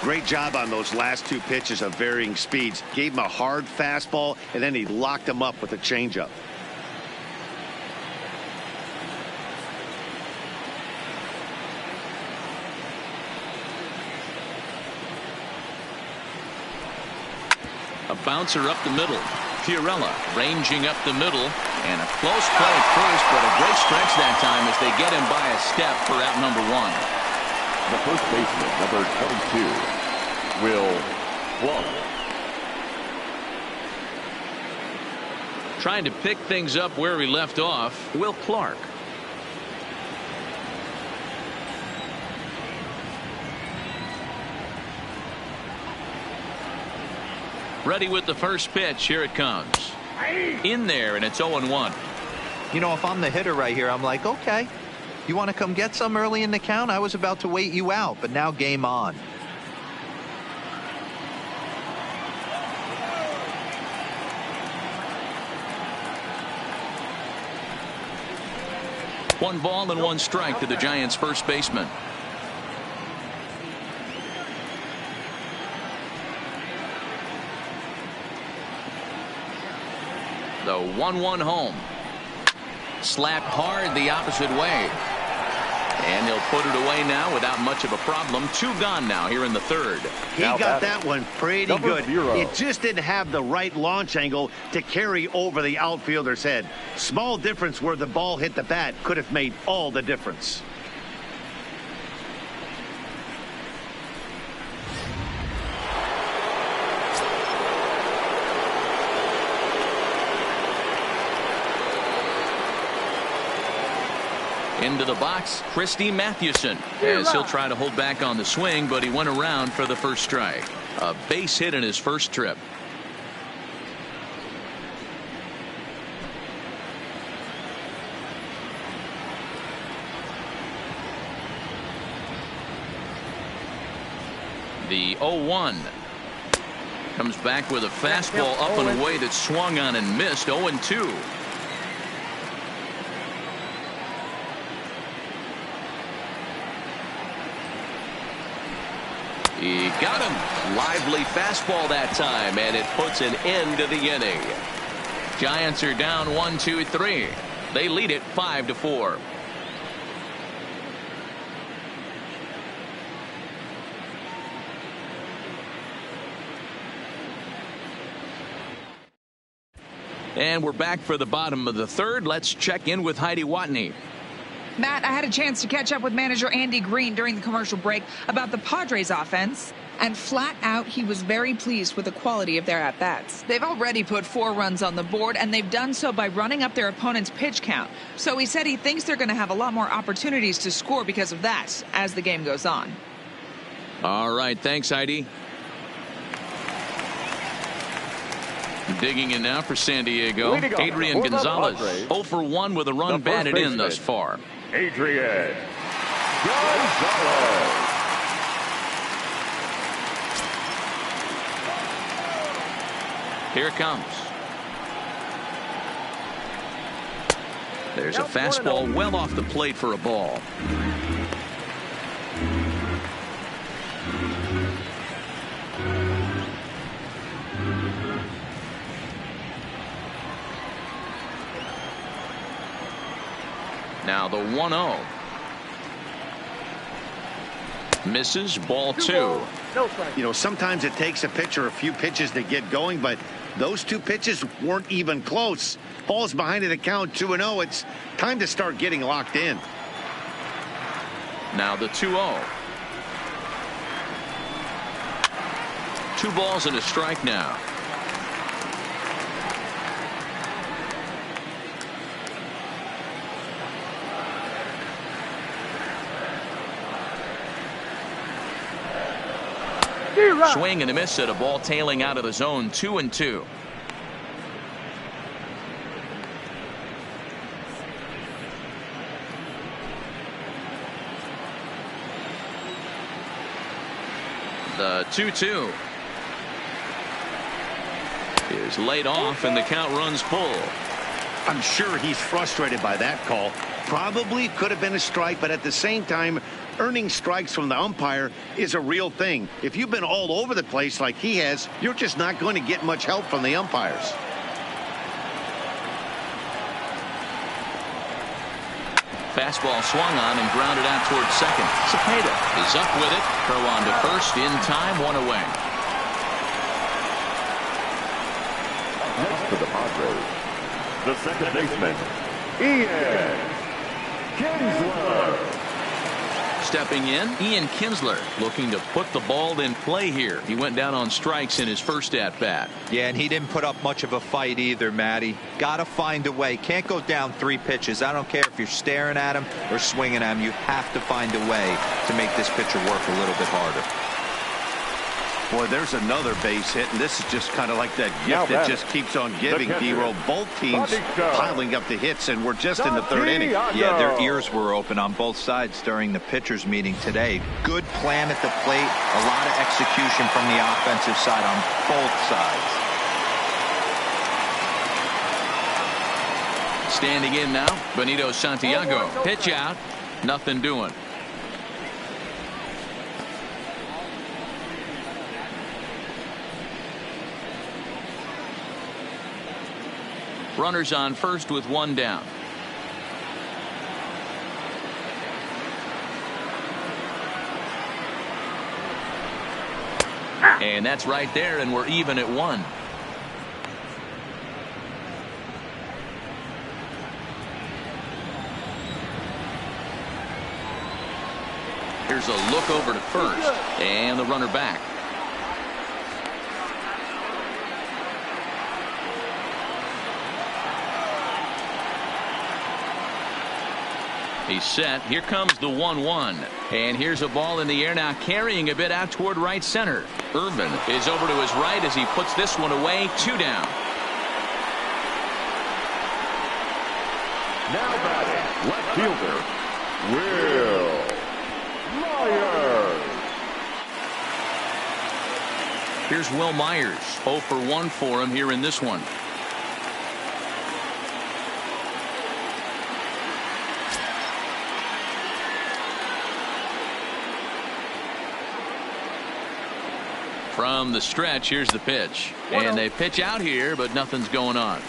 Great job on those last 2 pitches of varying speeds. Gave him a hard fastball, and then he locked him up with a changeup. A bouncer up the middle. Pirela ranging up the middle, and a close play at first, but a great stretch that time as they get him by a step for out number 1. The first baseman, number 22, Will Clark. Trying to pick things up where he left off, Will Clark. Ready with the first pitch. Here it comes. In there, and it's 0-1. You know, if I'm the hitter right here, I'm like, okay, you want to come get some early in the count? I was about to wait you out, but now game on. One ball and one strike to the Giants' first baseman. The 1-1 home. Slapped hard the opposite way. And he'll put it away now without much of a problem. 2 gone now here in the third. He got that one pretty good. 0. It just didn't have the right launch angle to carry over the outfielder's head. Small difference where the ball hit the bat could have made all the difference. Into the box, Christy Mathewson, as he'll try to hold back on the swing, but he went around for the first strike. A base hit in his first trip. The 0-1 comes back with a fastball up and away that swung on and missed. 0-2. He got him. Lively fastball that time, and it puts an end to the inning. Giants are down 1-2-3. They lead it 5-4. And we're back for the bottom of the third. Let's check in with Heidi Watney. Matt, I had a chance to catch up with manager Andy Green during the commercial break about the Padres offense, and flat out he was very pleased with the quality of their at-bats. They've already put 4 runs on the board, and they've done so by running up their opponent's pitch count. So he said he thinks they're going to have a lot more opportunities to score because of that as the game goes on. All right, thanks, Heidi. Digging in now for San Diego, Adrian Gonzalez. 0 for 1 with a run batted in thus far. Adrian Gonzalez. Here it comes. There's a fastball well off the plate for a ball. Now the 1-0. Misses, ball 2. You know, sometimes it takes a pitcher a few pitches to get going, but those 2 pitches weren't even close. Ball's behind in the count 2-0. It's time to start getting locked in. Now the 2-0. 2 balls and a strike now. Swing and a miss at a ball tailing out of the zone. 2-2. The 2-2 is laid off, and the count runs full. I'm sure he's frustrated by that call. Probably could have been a strike, but at the same time, earning strikes from the umpire is a real thing. If you've been all over the place like he has, you're just not going to get much help from the umpires. Fastball swung on and grounded out towards second. Cepeda is up with it. Throw on to first in time, 1 away. Next for the Padres, the second baseman, Ian Kinsler. Stepping in, Ian Kinsler looking to put the ball in play here. He went down on strikes in his first at-bat. Yeah, and he didn't put up much of a fight either, Matty. Got to find a way. Can't go down 3 pitches. I don't care if you're staring at him or swinging at him. You have to find a way to make this pitcher work a little bit harder. Boy, there's another base hit, and this is just kind of like that gift that just keeps on giving, D-Roll. Both teams piling up the hits, and we're just in the 3rd inning. Yeah, their ears were open on both sides during the pitchers' meeting today. Good plan at the plate, a lot of execution from the offensive side on both sides. Standing in now, Benito Santiago. Pitch out, nothing doing. Runners on first with 1 down. And that's right there, and we're even at 1. Here's a look over to first, and the runner back. He's set. Here comes the 1-1. And here's a ball in the air now, carrying a bit out toward right center. Irvin is over to his right as he puts this one away. 2 down. Now batting, left fielder, Will Myers. Here's Will Myers. 0 for 1 for him here in this one. From the stretch, here's the pitch. And they pitch out here, but nothing's going on.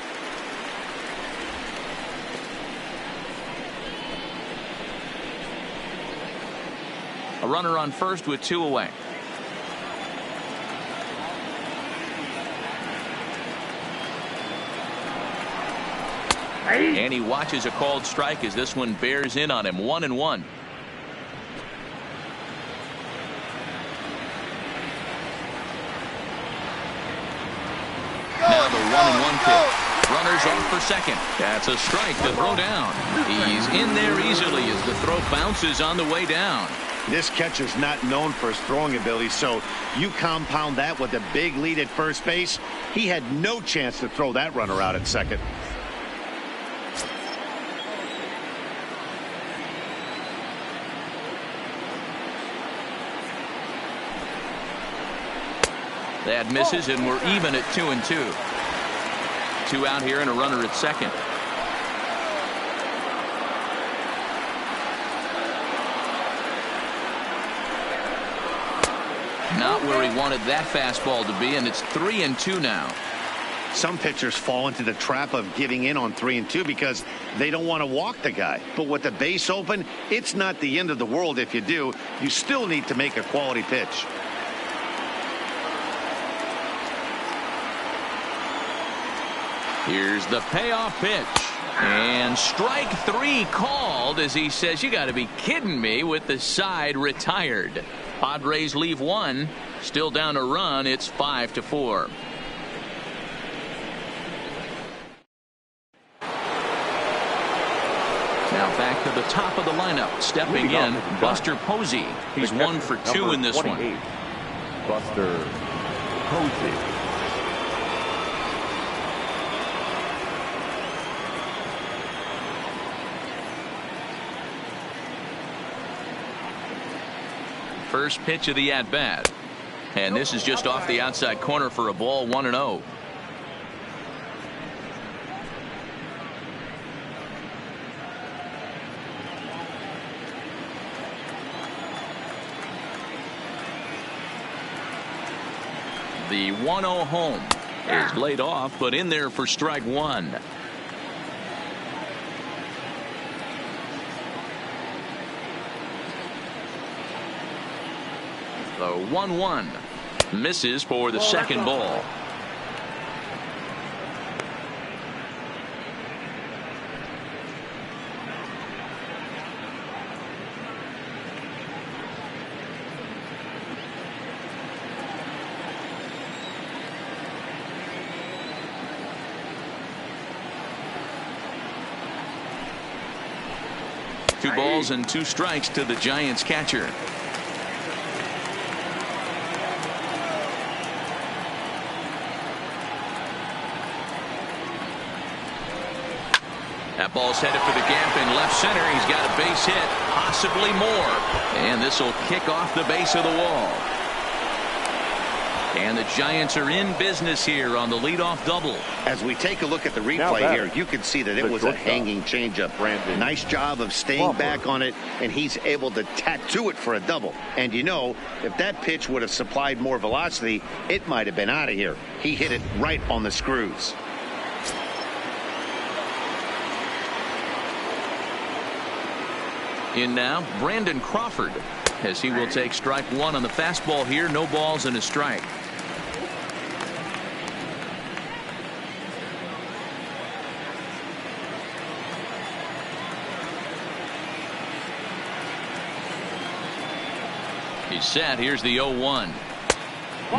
A runner on first with 2 away. And he watches a called strike as this one bears in on him. 1-1. Now the 1-1 pitch. Runners off for second. That's a strike to throw down. He's in there easily as the throw bounces on the way down. This catcher's not known for his throwing ability, so you compound that with a big lead at first base. He had no chance to throw that runner out at second. That misses, and we're even at 2-2. 2 out here and a runner at second. Not where he wanted that fastball to be, and it's 3-2 now. Some pitchers fall into the trap of giving in on 3-2 because they don't want to walk the guy. But with the base open, it's not the end of the world if you do. You still need to make a quality pitch. Here's the payoff pitch. And strike 3 called as he says, you got to be kidding me, with the side retired. Padres leave 1. Still down a run. It's 5-4. Now back to the top of the lineup. Stepping in, Buster Posey. He's 1 for 2 in this one. Buster Posey. First pitch of the at-bat. And this is just off the outside corner for a ball. 1-0. The 1-0 home is laid off, but in there for strike 1. The 1-1 misses for the second ball. 2 balls and 2 strikes to the Giants catcher. That ball's headed for the gap in left center. He's got a base hit, possibly more. And this will kick off the base of the wall. And the Giants are in business here on the leadoff double. As we take a look at the replay here, you can see that it was a hanging changeup. Nice job of staying back on it, and he's able to tattoo it for a double. And you know, if that pitch would have supplied more velocity, it might have been out of here. He hit it right on the screws. In now, Brandon Crawford, as he will take strike 1 on the fastball here. No balls and a strike. He's set. Here's the 0-1.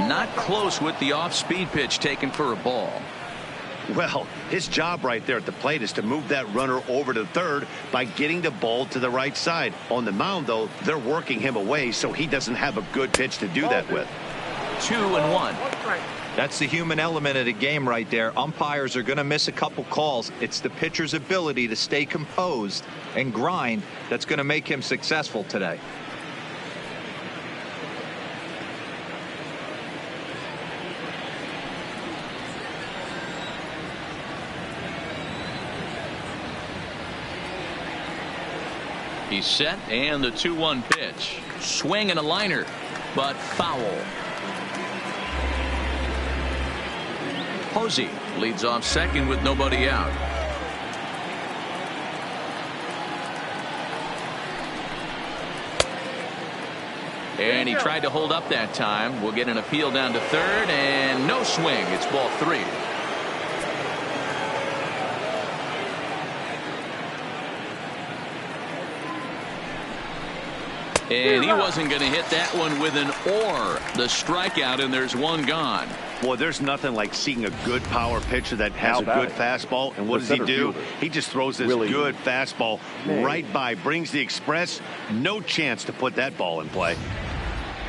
Not close with the off-speed pitch taken for a ball. Well, his job right there at the plate is to move that runner over to third by getting the ball to the right side. On the mound, though, they're working him away, so he doesn't have a good pitch to do that with. 2-1. That's the human element of the game right there. Umpires are going to miss a couple calls. It's the pitcher's ability to stay composed and grind that's going to make him successful today. He's set, and the 2-1 pitch. Swing and a liner, but foul. Posey leads off second with nobody out. And he tried to hold up that time. We'll get an appeal down to third, and no swing. It's ball 3. And he wasn't going to hit that one with an or. The strikeout, and there's 1 gone. Boy, there's nothing like seeing a good power pitcher that has a good fastball. And what does he do? He just throws this good fastball right by, brings the express. No chance to put that ball in play.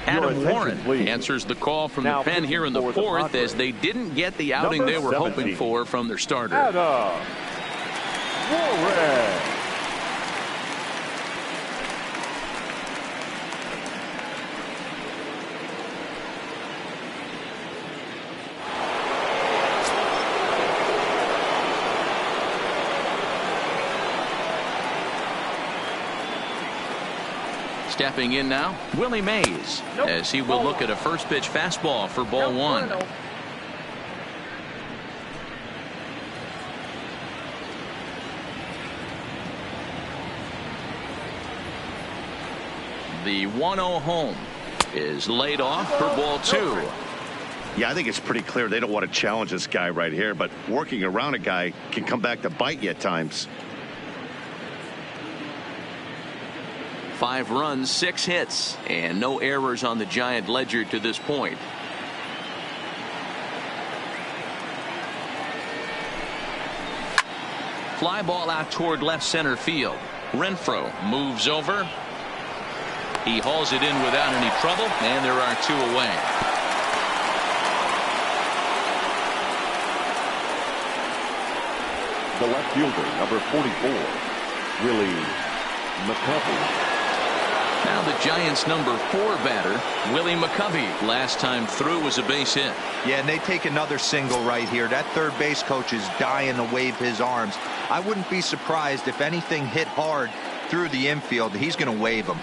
Adam Warren answers the call from the pen here in the 4th, as they didn't get the outing they were hoping for from their starter. Adam Warren. Stepping in now, Willie Mays, as he will look at a first pitch fastball for ball 1. The 1-0 home is laid off for ball 2. Yeah, I think it's pretty clear they don't want to challenge this guy right here, but working around a guy can come back to bite you at times. 5 runs, 6 hits, and no errors on the Giant ledger to this point. Fly ball out toward left center field. Renfroe moves over. He hauls it in without any trouble, and there are 2 away. The left fielder, number 44, Willie McCovey. Now the Giants' number 4 batter, Willie McCovey. Last time through was a base hit. Yeah, and they take another single right here. That third base coach is dying to wave his arms. I wouldn't be surprised if anything hit hard through the infield. He's going to wave them.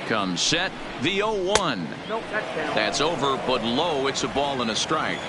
Comes set, the 0-1. That's over, but low. It's a ball and a strike.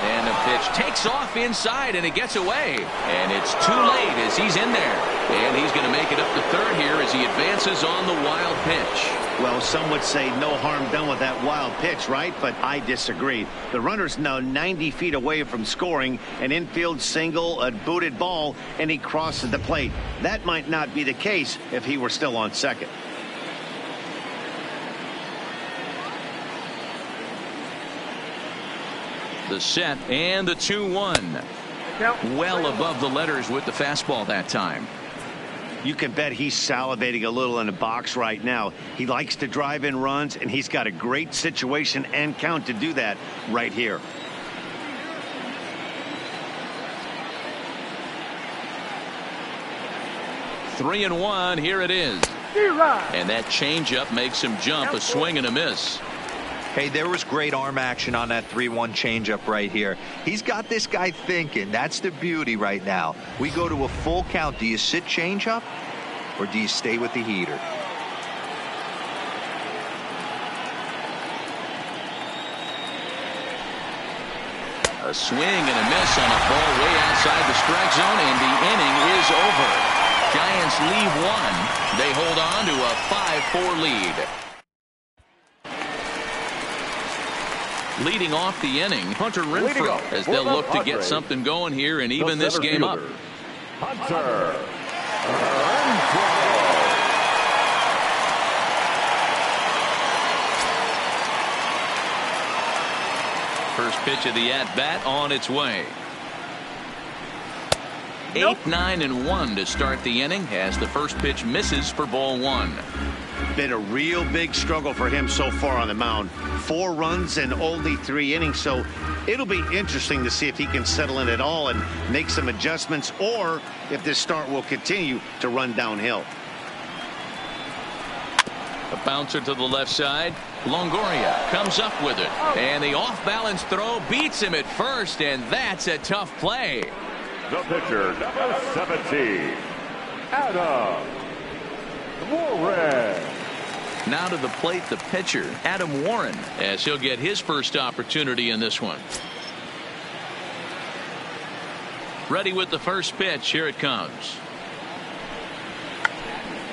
And a pitch taken takes off inside, and it gets away. And it's too late as he's in there. And he's going to make it up to third here as he advances on the wild pitch. Well, some would say no harm done with that wild pitch, right? But I disagree. The runner's now 90 feet away from scoring, an infield single, a booted ball, and he crosses the plate. That might not be the case if he were still on second. The set and the 2-1. Well above the letters with the fastball that time. You can bet he's salivating a little in the box right now. He likes to drive in runs, and he's got a great situation and count to do that right here. Three and one. Here it is. And that changeup makes him jump. A swing and a miss. Hey, there was great arm action on that 3-1 changeup right here. He's got this guy thinking. That's the beauty right now. We go to a full count. Do you sit changeup or do you stay with the heater? A swing and a miss on a ball way outside the strike zone, and the inning is over. Giants leave one. They hold on to a 5-4 lead. Leading off the inning, Hunter Renfroe, as they'll look to get something going here and even this game up. Hunter First pitch of the at-bat on its way. 8, 9, and 1 to start the inning as the first pitch misses for ball one. Been a real big struggle for him so far on the mound. 4 runs in only 3 innings, so it'll be interesting to see if he can settle in at all and make some adjustments, or if this start will continue to run downhill. A bouncer to the left side. Longoria comes up with it, and the off-balance throw beats him at first, and that's a tough play. The pitcher, number 17, Adam Warren. Now to the plate, the pitcher, Adam Warren, as he'll get his first opportunity in this one. Ready with the first pitch. Here it comes.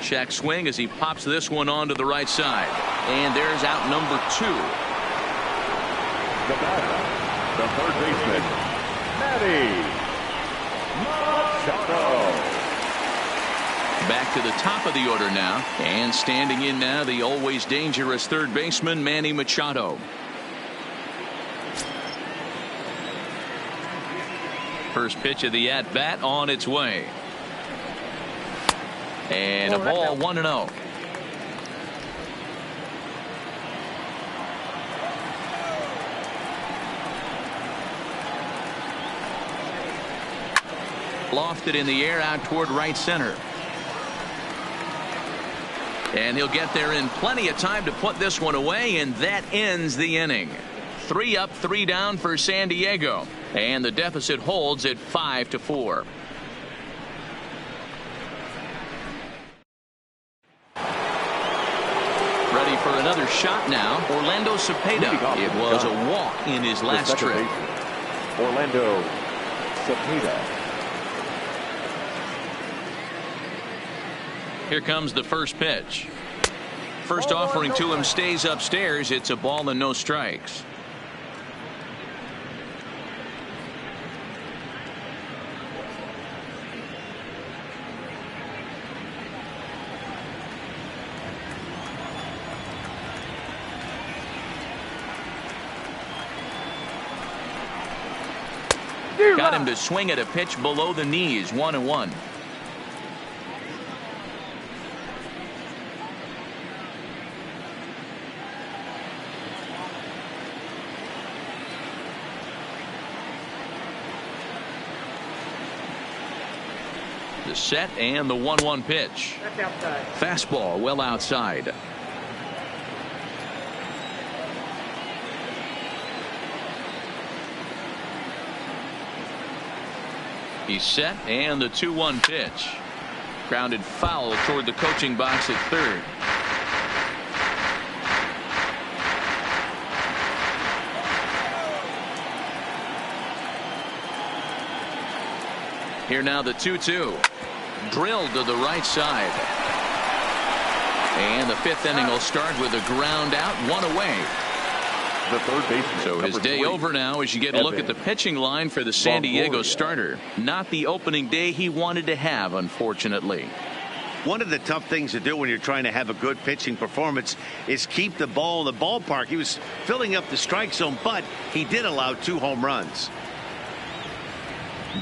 Check swing as he pops this one onto the right side. And there's out number 2. The batter, the third baseman, Manny Machado. Back to the top of the order now, and standing in now, the always dangerous third baseman, Manny Machado. First pitch of the at-bat on its way. And a ball, 1-0. Lofted in the air out toward right center. And he'll get there in plenty of time to put this one away, and that ends the inning. 3 up, 3 down for San Diego, and the deficit holds at 5-4. Ready for another shot now, Orlando Cepeda. It was a walk in his last trip. Orlando Cepeda. Here comes the first pitch. First offering to him stays upstairs. It's a ball and no strikes. Got him to swing at a pitch below the knees. 1-1. The set and the 1-1 pitch. That's outside. Fastball well outside. He's set, and the 2-1 pitch. Grounded foul toward the coaching box at third. Here now the 2-2. Drilled to the right side. And the 5th inning will start with a ground out, 1 away. The third baseman. So his day over now as you get a look at the pitching line for the San Diego starter. Not the opening day he wanted to have, unfortunately. One of the tough things to do when you're trying to have a good pitching performance is keep the ball in the ballpark. He was filling up the strike zone, but he did allow 2 home runs.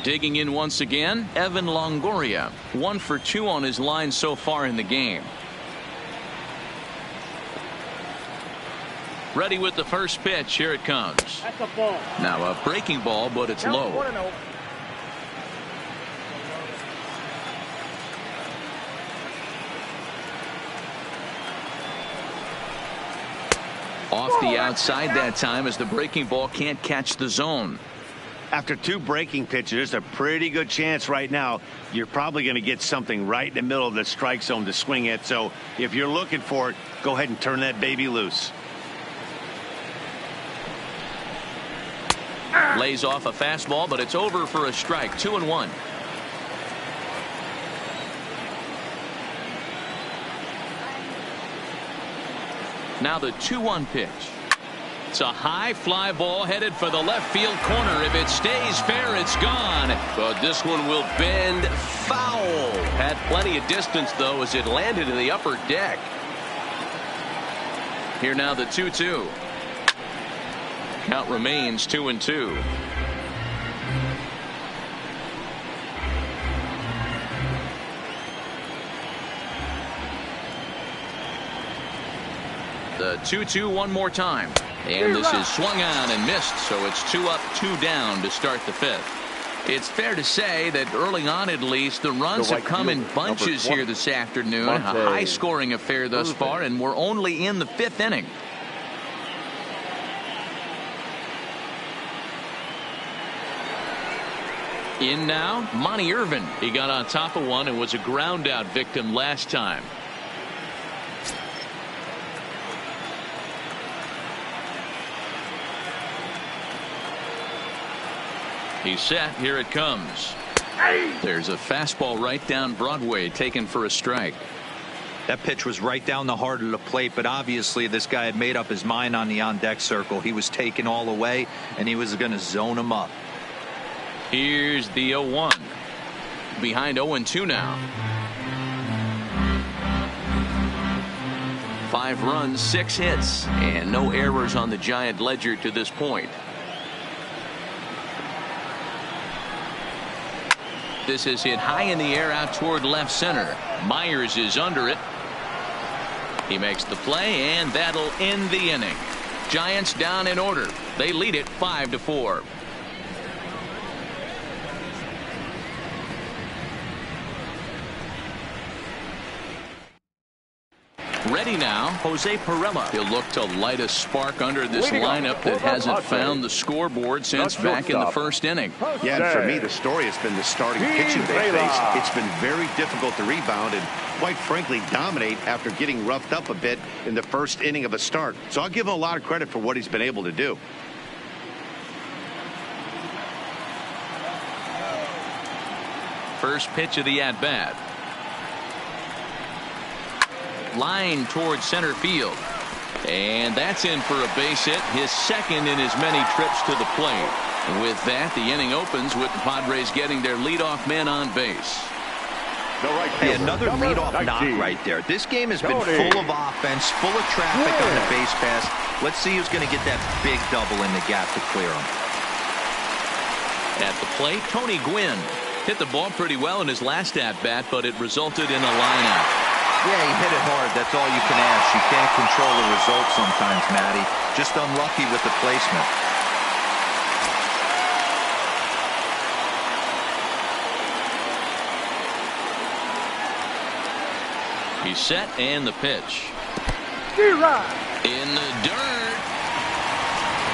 Digging in once again, Evan Longoria. 1 for 2 on his line so far in the game. Ready with the first pitch. Here it comes. That's a ball. Now a breaking ball, but it's low. 1-0. Off the outside that time as the breaking ball can't catch the zone. After 2 breaking pitches, there's a pretty good chance right now you're probably going to get something right in the middle of the strike zone to swing at. So if you're looking for it, go ahead and turn that baby loose. Lays off a fastball, but it's over for a strike. 2-1. Now the 2-1 pitch. It's a high fly ball headed for the left field corner. If it stays fair, it's gone. But this one will bend foul. Had plenty of distance, though, as it landed in the upper deck. Here now the 2-2. Count remains 2-2. The 2-2 one more time. And this is swung on and missed, so it's 2 up, 2 down to start the 5th. It's fair to say that early on, at least, the runs have come in bunches here this afternoon. A high-scoring affair thus far, and we're only in the 5th inning. In now, Monty Irvin. He got on top of one and was a ground-out victim last time. He's set. Here it comes. There's a fastball right down Broadway taken for a strike. That pitch was right down the heart of the plate, but obviously this guy had made up his mind on the on-deck circle. He was taken all the way, and he was going to zone him up. Here's the 0-1. Behind 0-2 now. 5 runs, 6 hits, and no errors on the Giant ledger to this point. This is hit high in the air out toward left center. Myers is under it. He makes the play, and that'll end the inning. Giants down in order. They lead it 5-4. Ready now, Jose Pirela. He'll look to light a spark under this lineup that hasn't found the scoreboard since back in the first inning. Yeah, and for me, the story has been the starting pitching they faced. It's been very difficult to rebound and, quite frankly, dominate after getting roughed up a bit in the first inning of a start. So I'll give him a lot of credit for what he's been able to do. First pitch of the at-bat. Line towards center field. And that's in for a base hit, his second in as many trips to the plate. With that, the inning opens with the Padres getting their leadoff man on base. Hey, another leadoff knock right there. This game has been full of offense, full of traffic on the base pass. Let's see who's going to get that big double in the gap to clear him. At the plate, Tony Gwynn hit the ball pretty well in his last at-bat, but it resulted in a lineout. Yeah, he hit it hard. That's all you can ask. You can't control the result sometimes, Matty. Just unlucky with the placement. He's set, and the pitch. In the dirt.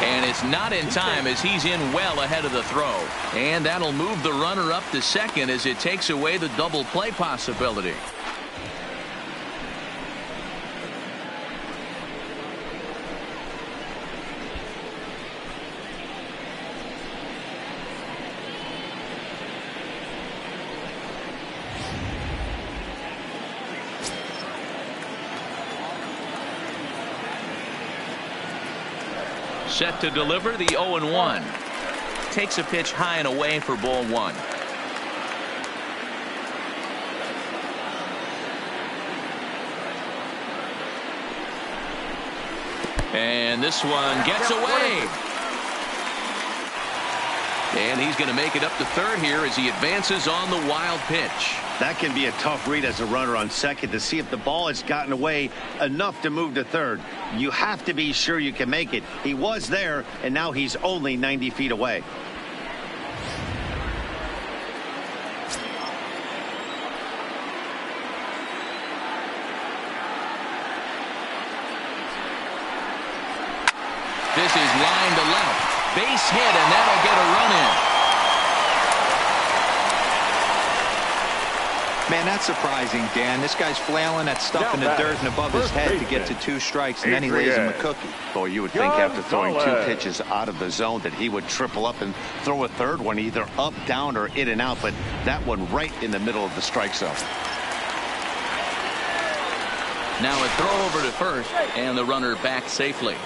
And it's not in time as he's in well ahead of the throw. And that'll move the runner up to second as it takes away the double play possibility. Set to deliver the 0-1. Takes a pitch high and away for ball 1. And this one gets away. And he's going to make it up to third here as he advances on the wild pitch. That can be a tough read as a runner on second to see if the ball has gotten away enough to move to third. You have to be sure you can make it. He was there, and now he's only 90 feet away. This is line to left. Base hit, and that'll get a run in. Man, that's surprising, Dan. This guy's flailing that stuff in the dirt and above his head to get to 2 strikes, and then he lays him a cookie. Boy, you would think after throwing 2 pitches out of the zone that he would triple up and throw a third one either up, down, or in and out, but that one right in the middle of the strike zone. Now a throw over to first, and the runner back safely.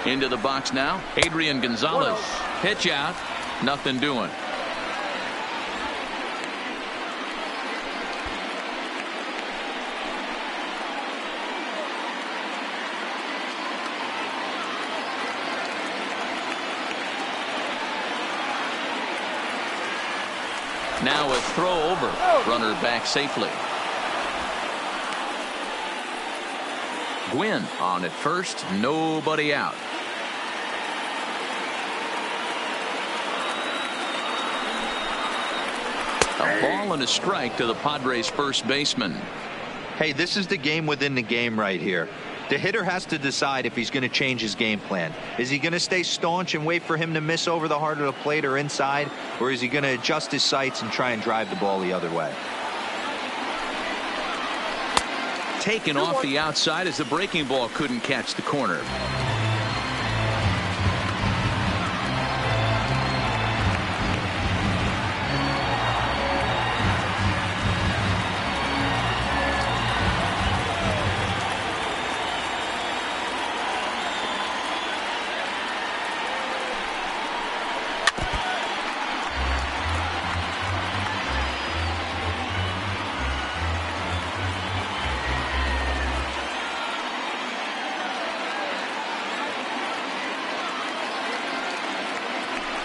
Into the box now, Adrian Gonzalez. Pitch out, nothing doing. Now a throw over, runner back safely. Gwynn on at first, nobody out. A ball and a strike to the Padres first baseman. Hey, this is the game within the game right here. The hitter has to decide if he's going to change his game plan. Is he going to stay staunch and wait for him to miss over the heart of the plate or inside, or is he going to adjust his sights and try and drive the ball the other way? Taken off the outside as the breaking ball couldn't catch the corner.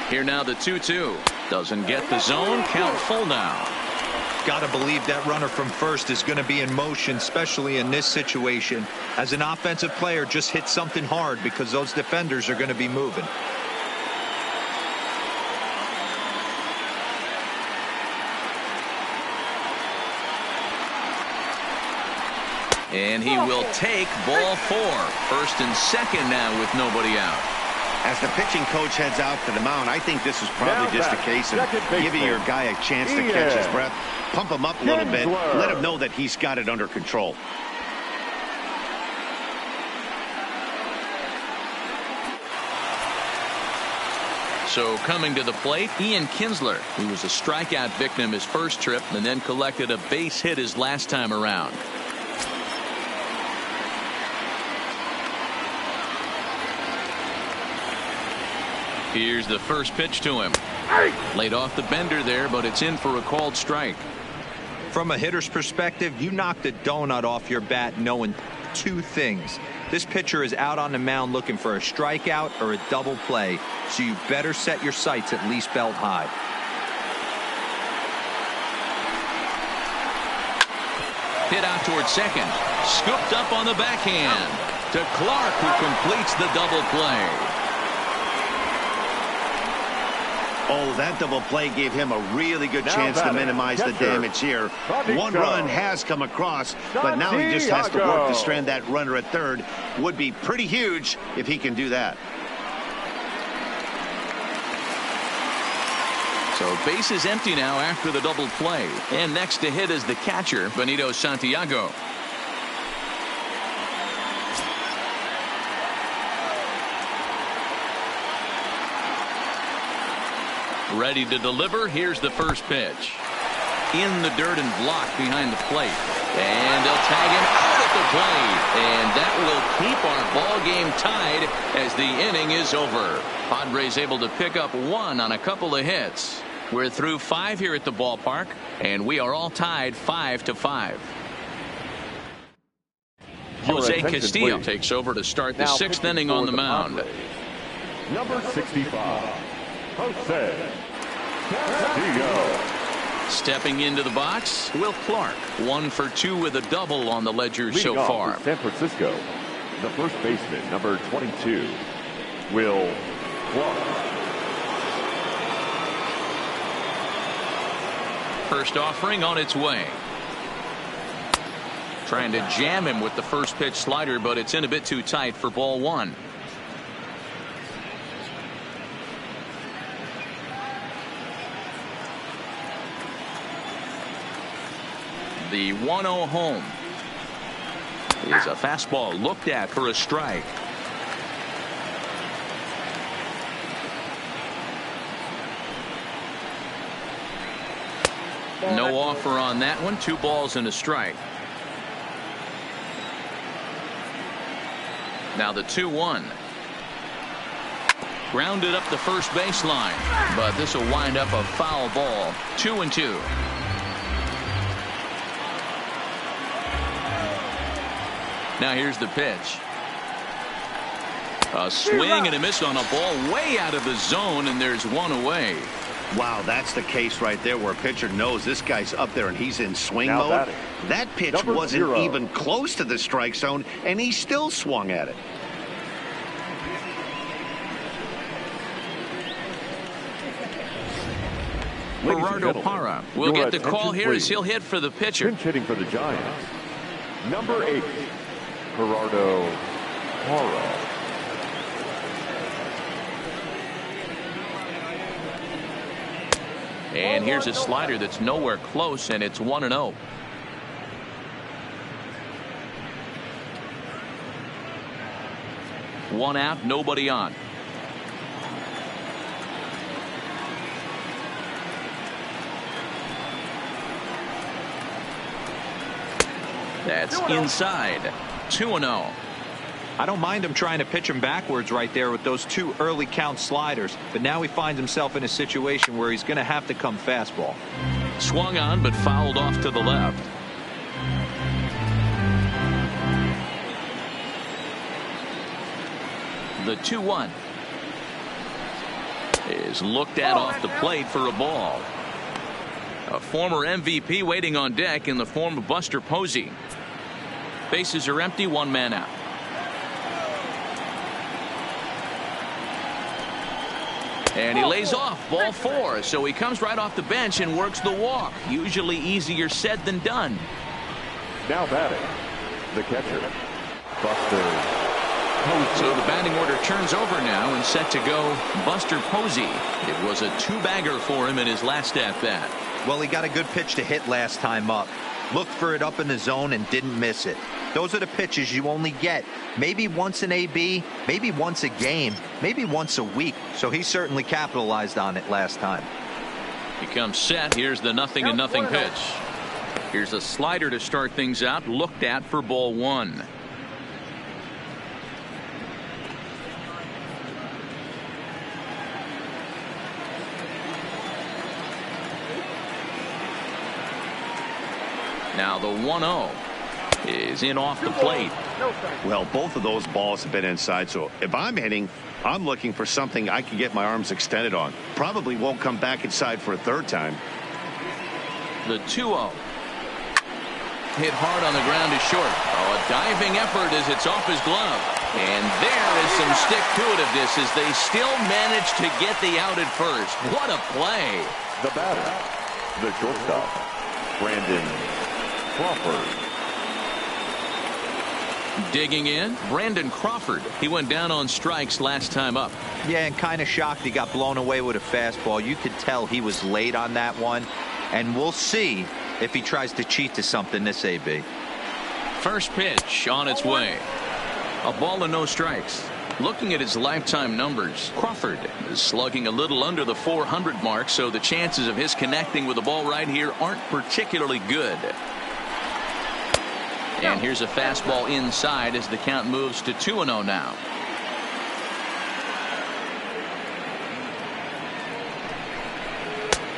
Here now the 2-2. Doesn't get the zone. Count full now. Got to believe that runner from first is going to be in motion, especially in this situation. As an offensive player, just hit something hard because those defenders are going to be moving. And he will take ball 4. First and second now with nobody out. As the pitching coach heads out to the mound, I think this is probably just a case of giving your guy a chance to catch his breath, pump him up a little bit, let him know that he's got it under control. So coming to the plate, Ian Kinsler, who was a strikeout victim his first trip and then collected a base hit his last time around. Here's the first pitch to him. Laid off the bender there, but it's in for a called strike. From a hitter's perspective, you knocked a donut off your bat knowing 2 things. This pitcher is out on the mound looking for a strikeout or a double play, so you better set your sights at least belt high. Hit out towards second. Scooped up on the backhand to Clark, who completes the double play. Oh, that double play gave him a really good chance to minimize the damage here. 1 run has come across, but now he just has to work to strand that runner at third. Would be pretty huge if he can do that. So base is empty now after the double play. And next to hit is the catcher, Benito Santiago. Ready to deliver. Here's the first pitch. in the dirt and blocked behind the plate. And they'll tag him out at the plate. And that will keep our ball game tied as the inning is over. Padres able to pick up one on a couple of hits. We're through 5 here at the ballpark, and we are all tied 5-5. Jose Castillo takes over to start the 6th inning on the mound. Number 65, Jose Castillo. Stepping into the box, Will Clark. 1 for 2 with a double on the ledger so far. San Francisco, the first baseman, number 22, Will Clark. First offering on its way. Trying to jam him with the first pitch slider, but it's in a bit too tight for ball 1. The 1-0 home is a fastball looked at for a strike. No offer on that one. 2 balls and a strike. Now the 2-1. Grounded up the first baseline, but this will wind up a foul ball. 2-2. Now here's the pitch. A swing and a miss on a ball way out of the zone, and there's one away. Wow, that's the case right there where a pitcher knows this guy's up there and he's in swing Now mode. batting, That pitch number wasn't 0. even close to the strike zone, and he still swung at it. Gerardo Parra will get the call here as he'll hit for the pitcher. Pinch hitting for the Giants, number 8, Gerardo Parra. And here's a slider that's nowhere close, and it's 1-0. One out, nobody on. That's inside. 2-0. I don't mind him trying to pitch him backwards right there with those 2 early count sliders, but now he finds himself in a situation where he's going to have to come fastball. Swung on but fouled off to the left. The 2-1 is looked at off the plate for a ball. A former MVP waiting on deck in the form of Buster Posey. Bases are empty, 1 man out. And he lays off, ball 4, so he comes right off the bench and works the walk. Usually easier said than done. Now batting, the catcher, Buster Posey. So the batting order turns over now and set to go Buster Posey. It was a 2-bagger for him in his last at bat. Well, he got a good pitch to hit last time up. Looked for it up in the zone and didn't miss it. Those are the pitches you only get maybe once an AB, maybe once a game, maybe once a week. So he certainly capitalized on it last time. He comes set. Here's the 0-0 pitch. Here's a slider to start things out, looked at for ball 1. Now the 1-0 is in off the plate. Well, both of those balls have been inside, so if I'm hitting, I'm looking for something I can get my arms extended on. Probably won't come back inside for a 3rd time. The 2-0 hit hard on the ground is short. Oh, a diving effort as it's off his glove. And there is some stick-to-itiveness as they still manage to get the out at first. What a play. The batter, the shortstop, Brandon Crawford. Digging in, Brandon Crawford. He went down on strikes last time up. Yeah, and kind of shocked he got blown away with a fastball. You could tell he was late on that one, and we'll see if he tries to cheat to something this AB. First pitch on its way. A ball and no strikes. Looking at his lifetime numbers, Crawford is slugging a little under the 400 mark, so the chances of his connecting with the ball right here aren't particularly good. And here's a fastball inside as the count moves to 2-0 now.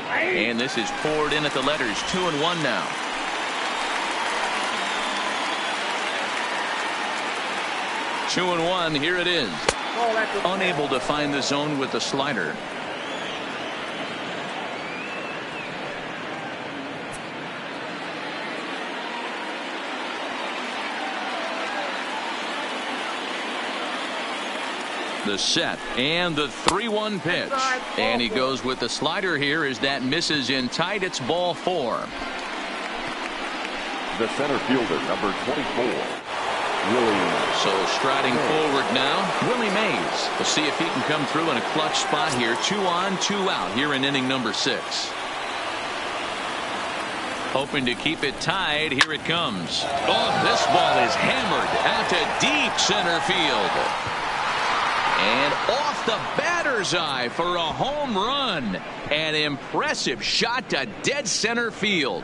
And this is poured in at the letters. 2-1 now. Two and one. Here it is. Unable to find the zone with the slider. The set and the 3-1 pitch, and he goes with the slider here as that misses in tight. It's ball 4. The center fielder, number 24. Willie. So striding forward now, Willie Mays. We'll see if he can come through in a clutch spot here. 2 on, 2 out here in inning number 6. Hoping to keep it tied. Here it comes. Oh, this ball is hammered out to deep center field. And off the batter's eye for a home run. An impressive shot to dead center field.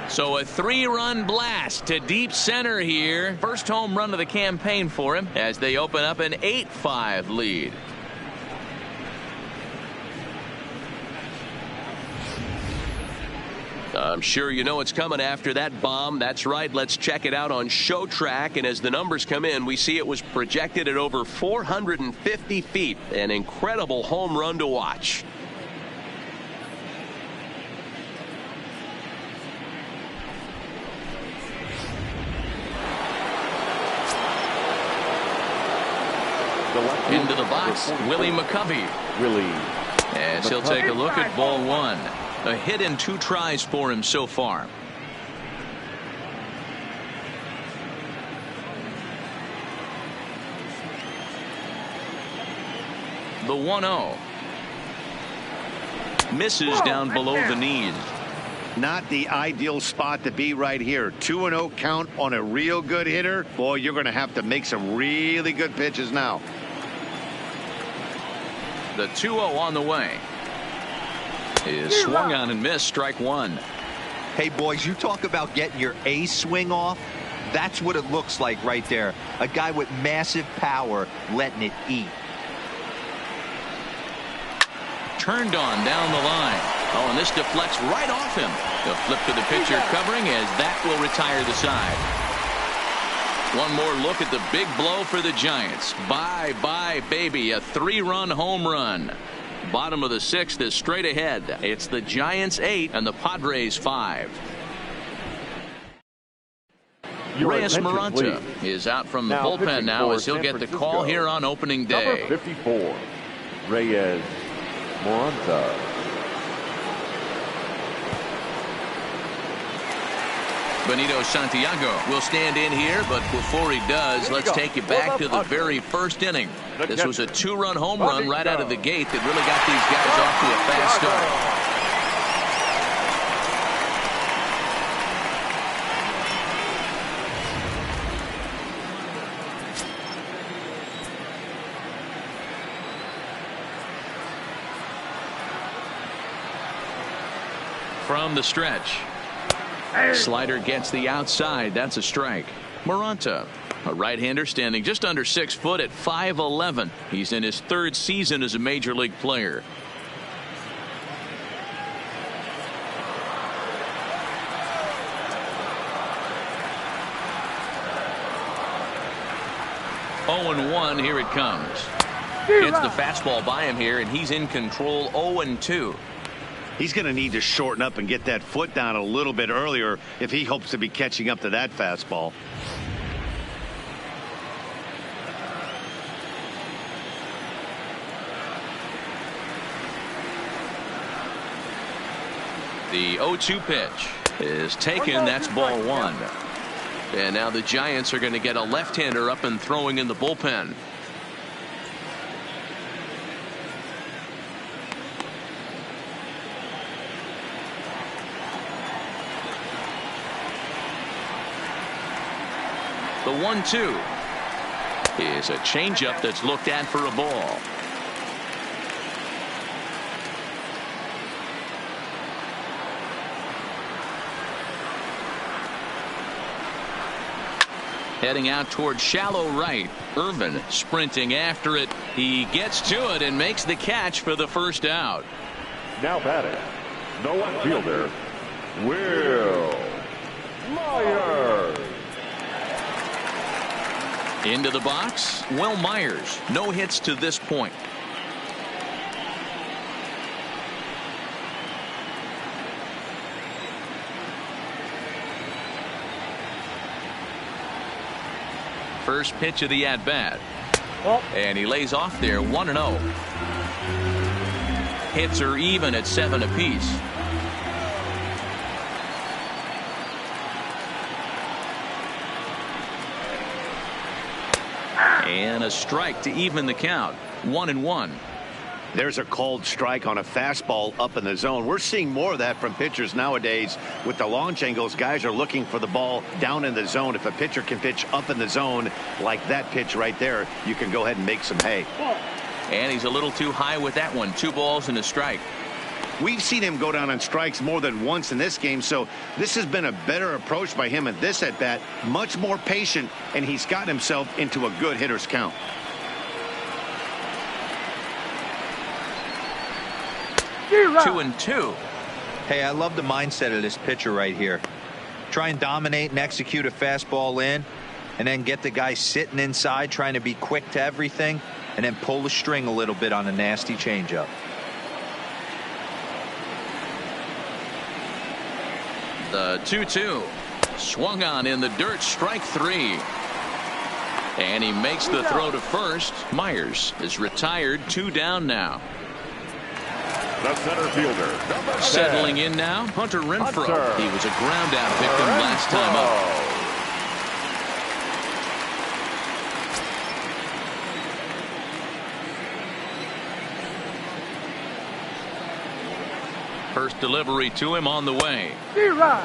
So a 3-run blast to deep center here. First home run of the campaign for him as they open up an 8-5 lead. I'm sure you know it's coming after that bomb. That's right. Let's check it out on Show Track. And as the numbers come in, we see it was projected at over 450 feet. An incredible home run to watch. Into the box, Willie McCovey. As he'll take a look at ball 1. A hit in 2 tries for him so far. The 1-0. Misses down below the knees. Not the ideal spot to be right here. 2-0 count on a real good hitter. Boy, you're going to have to make some really good pitches now. The 2-0 on the way. Is swung on and missed. Strike 1. Hey, boys, you talk about getting your A swing off. That's what it looks like right there. A guy with massive power letting it eat. Turned on down the line. Oh, and this deflects right off him. The flip to the pitcher covering as that will retire the side. One more look at the big blow for the Giants. Bye, baby. A 3-run home run. Bottom of the 6th is straight ahead. It's the Giants 8 and the Padres 5. Reyes Maranta is out from the bullpen now as he'll get the call here on opening day. Number 54, Reyes Maranta. Benito Santiago will stand in here, but before he does, let's take you back to the very first inning. This was a 2-run home run right out of the gate that really got these guys off to a fast start. From the stretch. Slider gets the outside. That's a strike. Maranta, a right-hander standing just under 6 foot at 5'11". He's in his 3rd season as a major league player. Oh, 0-1. Here it comes. Gets the fastball by him here, and he's in control. 0-2. He's going to need to shorten up and get that foot down a little bit earlier if he hopes to be catching up to that fastball. The 0-2 pitch is taken. That's ball 1. And now the Giants are going to get a left-hander up and throwing in the bullpen. The 1-2. is a changeup that's looked at for a ball. Heading out toward shallow right. Irvin sprinting after it. He gets to it and makes the catch for the first out. Now batting, the left fielder, Will Myers. Into the box, Will Myers. No hits to this point. First pitch of the at-bat. And he lays off there 1-0. Hits are even at 7 apiece. And a strike to even the count. 1-1. There's a called strike on a fastball up in the zone. We're seeing more of that from pitchers nowadays. With the launch angles, guys are looking for the ball down in the zone. If a pitcher can pitch up in the zone like that pitch right there, you can go ahead and make some hay. And he's a little too high with that one. 2 balls and a strike. We've seen him go down on strikes more than once in this game, so this has been a better approach by him at this at-bat. Much more patient, and he's gotten himself into a good hitter's count. Two and two. Hey, I love the mindset of this pitcher right here. Try and dominate and execute a fastball in, and then get the guy sitting inside trying to be quick to everything, and then pull the string a little bit on a nasty changeup. The 2-2. Swung on in the dirt. Strike 3. And he makes the throw to first. Myers is retired. 2 down now. The center fielder, number 10. Settling in now, Hunter Renfroe. He was a ground out victim last time up. First delivery to him on the way.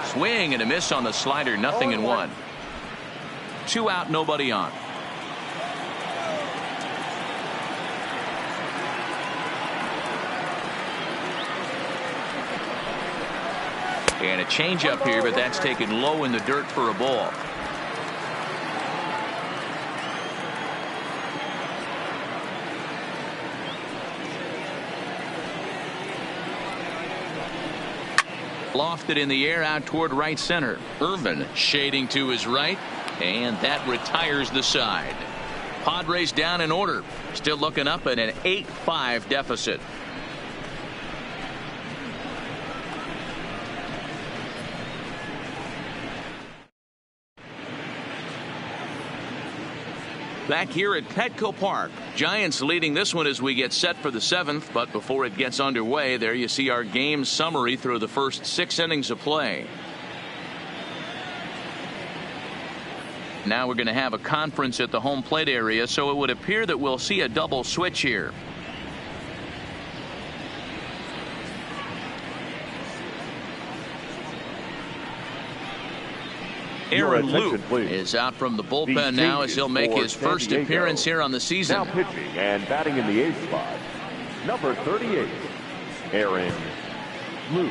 Swing and a miss on the slider. 0-1. 2 out, nobody on. And a changeup here, but that's taken low in the dirt for a ball. Lofted in the air out toward right center. Irvin shading to his right, and that retires the side. Padres down in order. Still looking up at an 8-5 deficit. Back here at Petco Park, Giants leading this one as we get set for the 7th. But before it gets underway, there you see our game summary through the first 6 innings of play. Now we're going to have a conference at the home plate area, so it would appear that we'll see a double switch here. Aaron Luke is out from the bullpen now as he'll make his first appearance here on the season. Now pitching and batting in the 8th spot, number 38, Aaron Luke.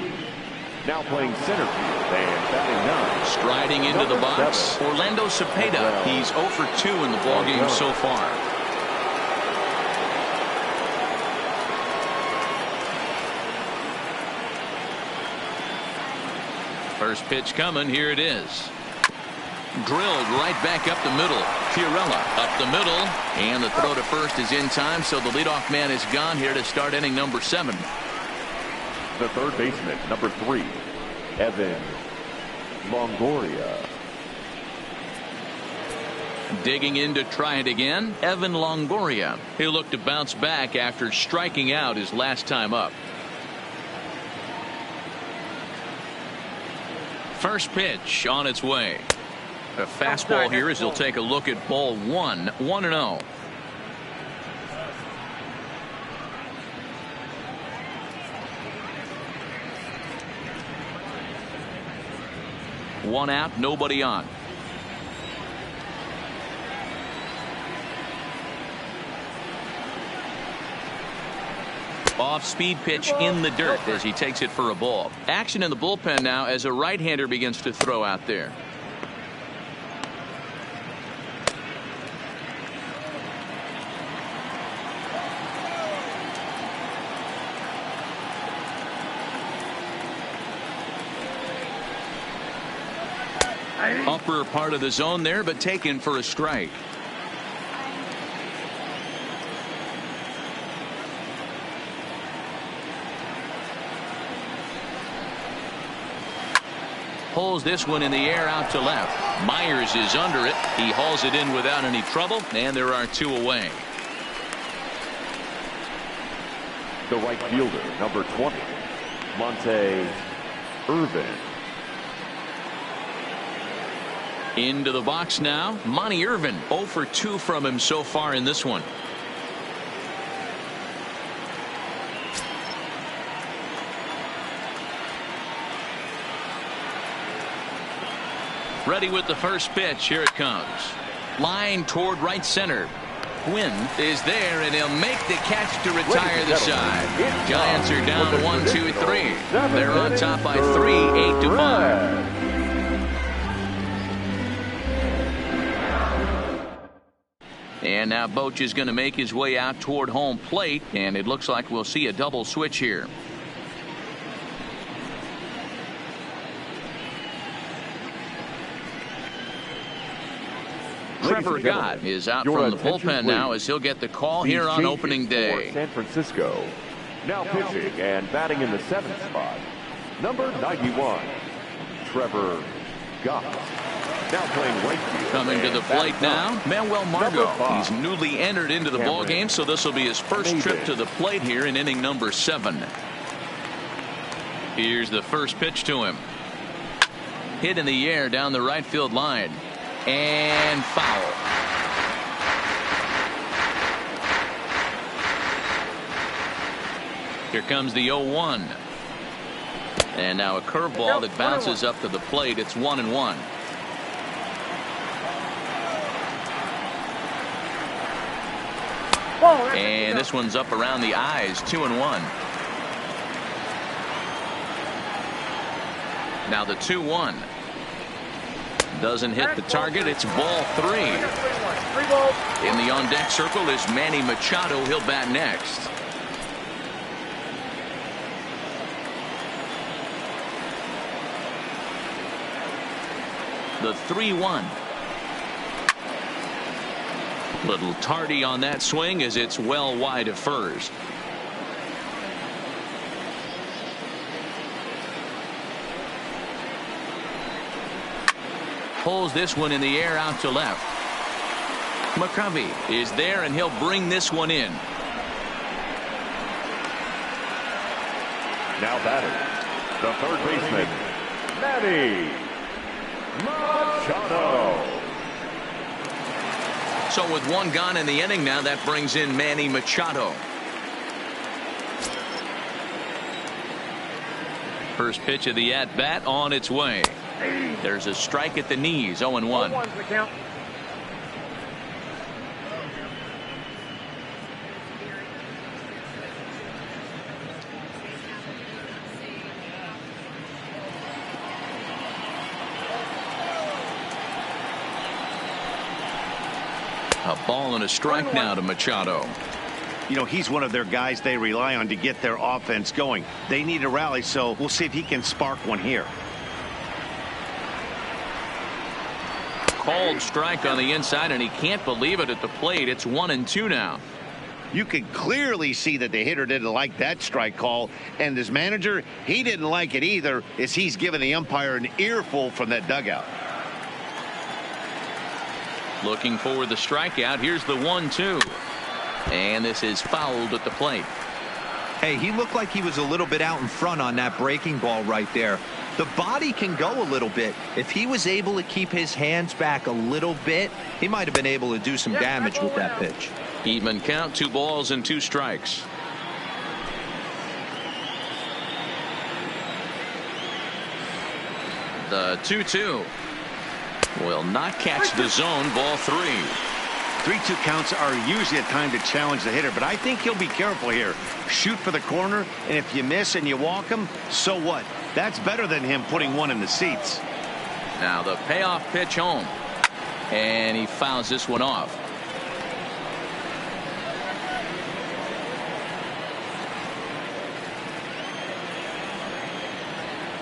Now playing center field and batting 9. Striding into the box, 7. Orlando Cepeda. He's 0 for 2 in the ballgame so far. First pitch coming. Here it is. Drilled right back up the middle. Fiorella up the middle, and the throw to first is in time, so the leadoff man is gone here to start inning number 7. The third baseman, number 3, Evan Longoria. Digging in to try it again, Evan Longoria. He'll look to bounce back after striking out his last time up. First pitch on its way. A fastball here as he'll take a look at ball 1. 1-0. One out, nobody on. Off-speed pitch in the dirt as he takes it for a ball. Action in the bullpen now as a right-hander begins to throw out there. Upper part of the zone there, but taken for a strike. Pulls this one in the air out to left. Myers is under it. He hauls it in without any trouble, and there are 2 away. The right fielder, number 20, Monte Irvin. Into the box now, Monte Irvin. 0 for 2 from him so far in this one. Ready with the first pitch. Here it comes. Line toward right center. Quinn is there, and he'll make the catch to retire the side. Giants are down 1, 2, 3. They're on top by 3, 8-5. And now Boch is going to make his way out toward home plate, and it looks like we'll see a double switch here. Trevor Gott is out from the bullpen now as he'll get the call here on opening day. San Francisco. Now pitching and batting in the 7th spot, number 91, Trevor Gott. Now playing right field. Coming to the plate now, Manuel Margot. He's newly entered into the ball game, so this will be his first trip to the plate here in inning number 7. Here's the first pitch to him. Hit in the air down the right field line. And foul. Here comes the 0-1. And now a curveball that bounces up to the plate. It's 1-1. And this one's up around the eyes. 2-1. Now the 2-1. Doesn't hit the target. It's ball 3. In the on-deck circle is Manny Machado. He'll bat next. The 3-1. Little tardy on that swing as it's well wide of first. Pulls this one in the air out to left. McCovey is there, and he'll bring this one in. Now batting, the third baseman, Manny Machado. So with 1 gone in the inning now, that brings in Manny Machado. First pitch of the at-bat on its way. There's a strike at the knees. 0-1. A ball and a strike now to Machado. You know, he's one of their guys they rely on to get their offense going. They need a rally, so we'll see if he can spark one here. Called strike on the inside, and he can't believe it at the plate. It's 1-2 now. You could clearly see that the hitter didn't like that strike call, and his manager, he didn't like it either, as he's giving the umpire an earful from that dugout. Looking for the strikeout. Here's the 1-2. And this is fouled at the plate. Hey, he looked like he was a little bit out in front on that breaking ball right there. The body can go a little bit. If he was able to keep his hands back a little bit, he might have been able to do some damage with that pitch. Even count, 2 balls and 2 strikes. The 2-2 will not catch the zone. Ball 3. 3-2 counts are usually a time to challenge the hitter, but I think he'll be careful here. Shoot for the corner, and if you miss and you walk him, so what? That's better than him putting one in the seats. Now the payoff pitch home, and he fouls this one off.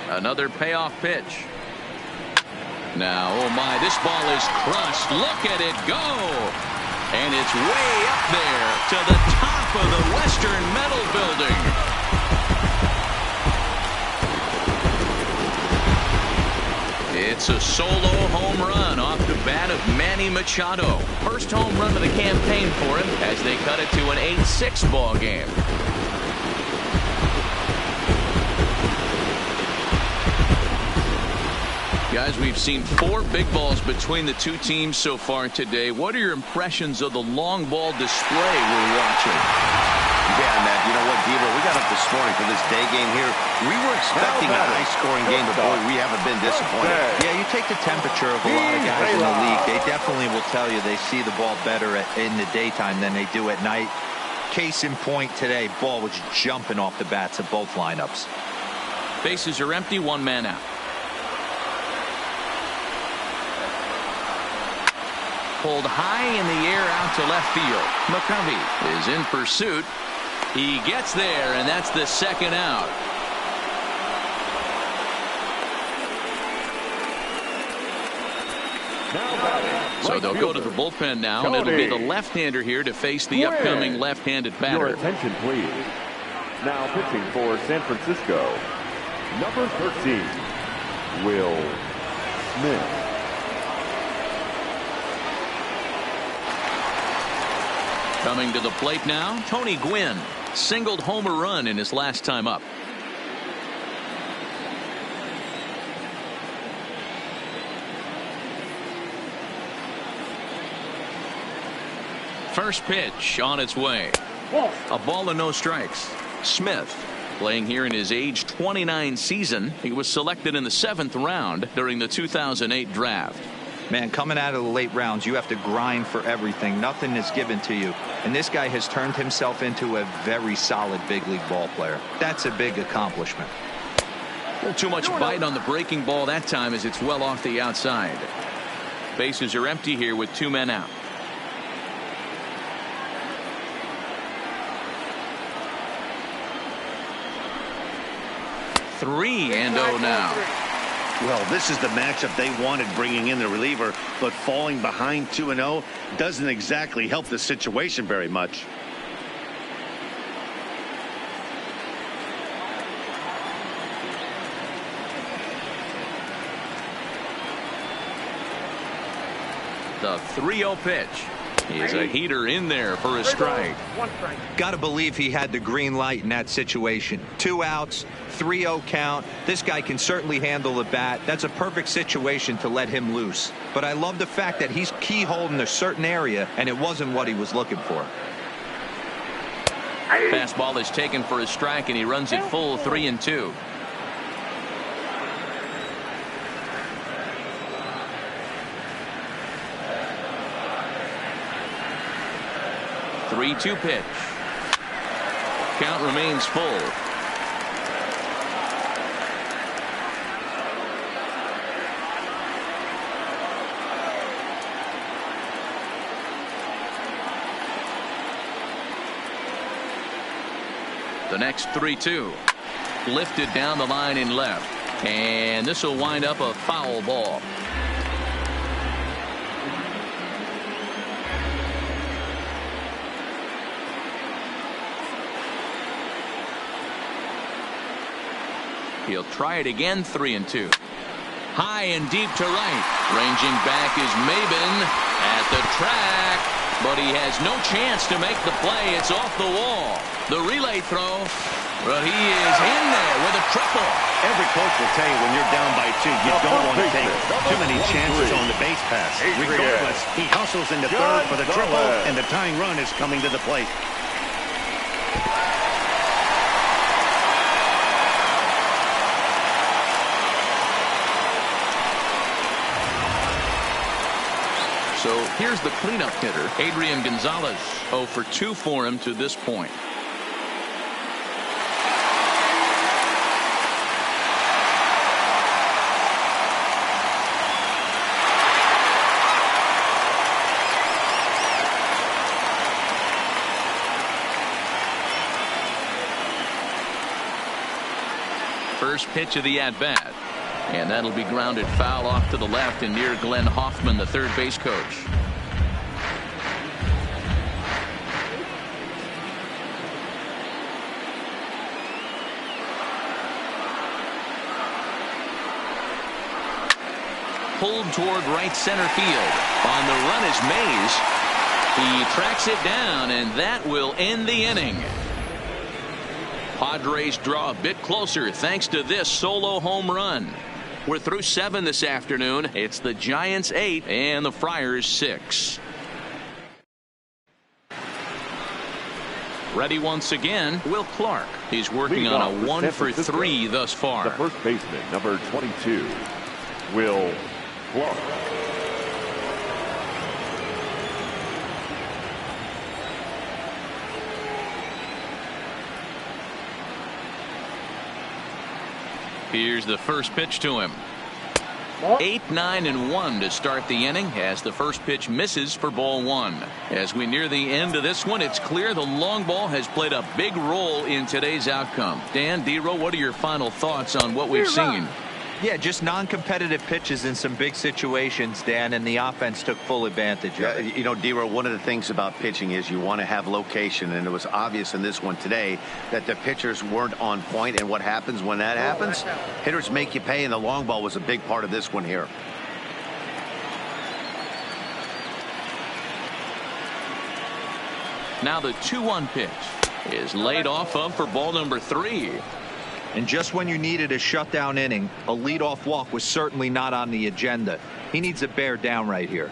Another payoff pitch. Now, oh my, this ball is crushed. Look at it go. And it's way up there to the top of the Western Metal Building. It's a solo home run off the bat of Manny Machado. First home run of the campaign for him as they cut it to an 8-6 ball game. Guys, we've seen 4 big balls between the two teams so far today. What are your impressions of the long ball display we're watching? Yeah, Matt, you know what, Deaver, we got up this morning for this day game here. We were expecting a high-scoring game, but boy, we haven't been disappointed. Yeah, you take the temperature of a lot of guys in the league. They definitely will tell you they see the ball better in the daytime than they do at night. Case in point today, ball was jumping off the bats of both lineups. Bases are empty, 1 man out. Pulled high in the air out to left field. McCovey is in pursuit. He gets there, and that's the second out. So they'll go to the bullpen now, and it'll be the left-hander here to face the upcoming left-handed batter. Your attention, please. Now pitching for San Francisco, number 13, Will Smith. Coming to the plate now, Tony Gwynn singled home a run in his last time up. First pitch on its way. A ball and no strikes. Smith playing here in his age 29 season. He was selected in the 7th round during the 2008 draft. Man, coming out of the late rounds, you have to grind for everything. Nothing is given to you. And this guy has turned himself into a very solid big league ball player. That's a big accomplishment. A little too much bite on the breaking ball that time as it's well off the outside. Bases are empty here with 2 men out. Three and 0 now. Well, this is the matchup they wanted, bringing in the reliever, but falling behind 2-0 doesn't exactly help the situation very much. The 3-0 pitch. He's a heater in there for a strike. Got to believe he had the green light in that situation. 2 outs, 3-0 count. This guy can certainly handle the bat. That's a perfect situation to let him loose. But I love the fact that he's keyholed in a certain area, and it wasn't what he was looking for. Fastball is taken for a strike, and he runs it full 3-2. Three-two pitch. Count remains full. The next 3-2. Lifted down the line in left. And this will wind up a foul ball. He'll try it again, 3-2. High and deep to right. Ranging back is Maben at the track, but he has no chance to make the play. It's off the wall. The relay throw, but he is in there with a triple. Every coach will tell you when you're down by 2, you don't want to take too many chances on the base pass. Regardless, he hustles into third for the triple, and the tying run is coming to the plate. So here's the cleanup hitter, Adrian Gonzalez. 0 for 2 for him to this point. First pitch of the at-bat. And that'll be grounded foul off to the left and near Glenn Hoffman, the third base coach. Pulled toward right center field. On the run is Mays. He tracks it down, and that will end the inning. Padres draw a bit closer thanks to this solo home run. We're through 7 this afternoon. It's the Giants 8 and the Friars 6. Ready once again, Will Clark. He's working on a 1 for 3 thus far. The first baseman, number 22, Will Clark. Here's the first pitch to him. 8, 9, and 1 to start the inning as the first pitch misses for ball 1. As we near the end of this one, it's clear the long ball has played a big role in today's outcome. Dan, D-Row, what are your final thoughts on what we've seen? Yeah, just non-competitive pitches in some big situations, Dan, and the offense took full advantage of it. You know, D-Row, one of the things about pitching is you want to have location, and it was obvious in this one today that the pitchers weren't on point, and what happens when that happens? Hitters make you pay, and the long ball was a big part of this one here. Now the 2-1 pitch is laid off of for ball number 3. And just when you needed a shutdown inning, a leadoff walk was certainly not on the agenda. He needs to bear down right here.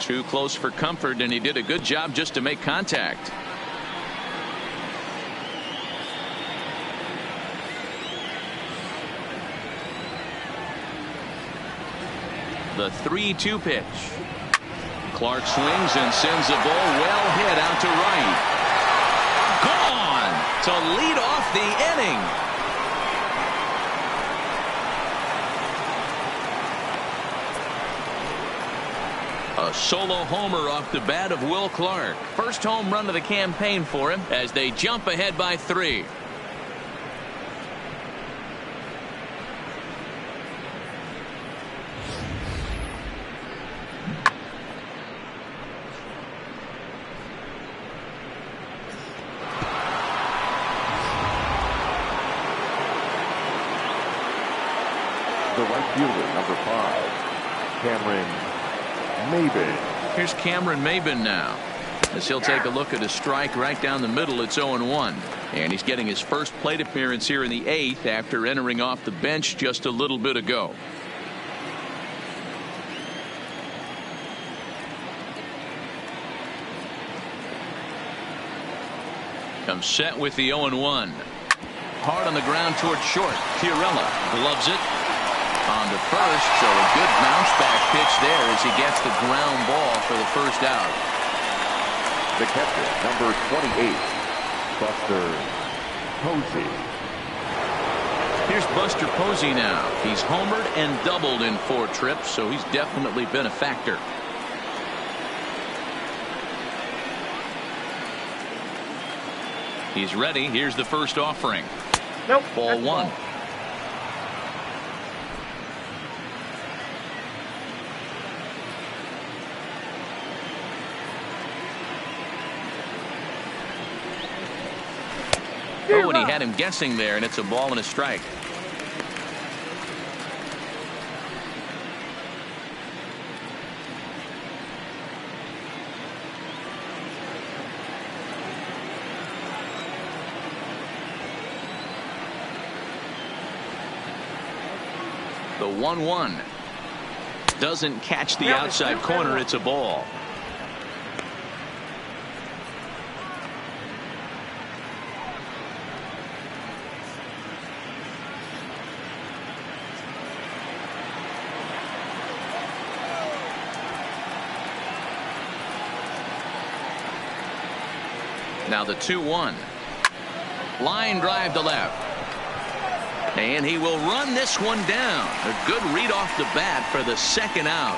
Too close for comfort, and he did a good job just to make contact. The 3-2 pitch. Clark swings and sends the ball well hit out to right. Gone to lead off the inning. A solo homer off the bat of Will Clark. First home run of the campaign for him as they jump ahead by 3. The right fielder, number 5, Cameron Maybin. Here's Cameron Maybin now, as he'll take a look at a strike right down the middle. It's 0-1, and he's getting his first plate appearance here in the 8th after entering off the bench just a little bit ago. Comes set with the 0-1. Hard on the ground toward short. Chiarella gloves it. On to first, so a good bounce back pitch there as he gets the ground ball for the first out. The catcher, number 28, Buster Posey. Here's Buster Posey now. He's homered and doubled in 4 trips, so he's definitely been a factor. He's ready. Here's the first offering. Nope. Ball 1. Oh, and he had him guessing there, and it's a ball and a strike. The 1-1 doesn't catch the outside corner. It's a ball. Now the 2-1. Line drive to left. And he will run this one down. A good read off the bat for the second out.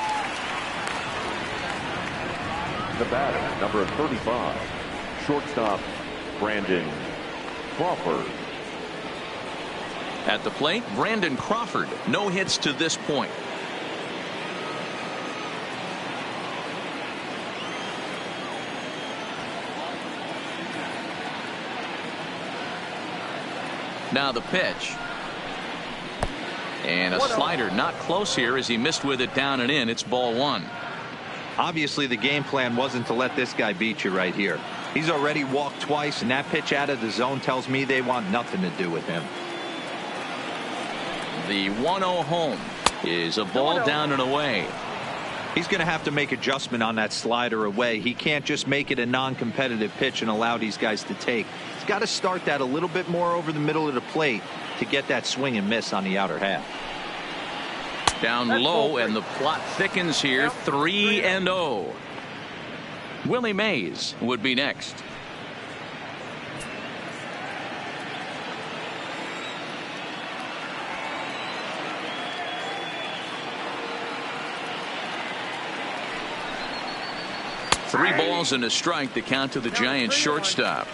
The batter, number 35, shortstop Brandon Crawford. At the plate, Brandon Crawford. No hits to this point. Now the pitch. And a slider not close here as he missed with it down and in. It's ball one. Obviously, the game plan wasn't to let this guy beat you right here. He's already walked twice, and that pitch out of the zone tells me they want nothing to do with him. The 1-0 home is a ball down and away. He's going to have to make adjustment on that slider away. He can't just make it a non-competitive pitch and allow these guys to take. He's got to start that a little bit more over the middle of the plate to get that swing and miss on the outer half. Down low, and the plot thickens here. 3-0. Willie Mays would be next. Three balls and a strike to count to the Giants shortstop.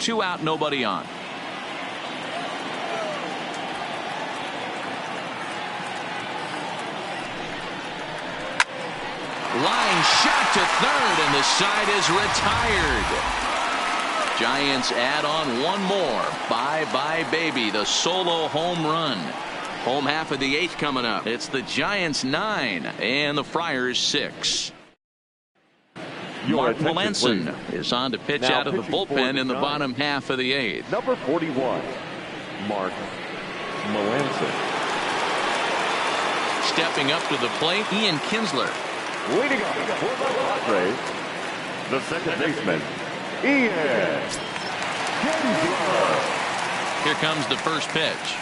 Two out, nobody on. Line shot to third, and the side is retired. Giants add on one more. Bye-bye, baby. The solo home run. Home half of the eighth coming up. It's the Giants 9 and the Friars 6. Mark Melanson is on to pitch now out of the bullpen in the bottom half of the eighth. Number 41, Mark Melanson. Stepping up to the plate, Ian Kinsler. Leading up for the Padres, the second baseman, Ian Kinsler. Here comes the first pitch.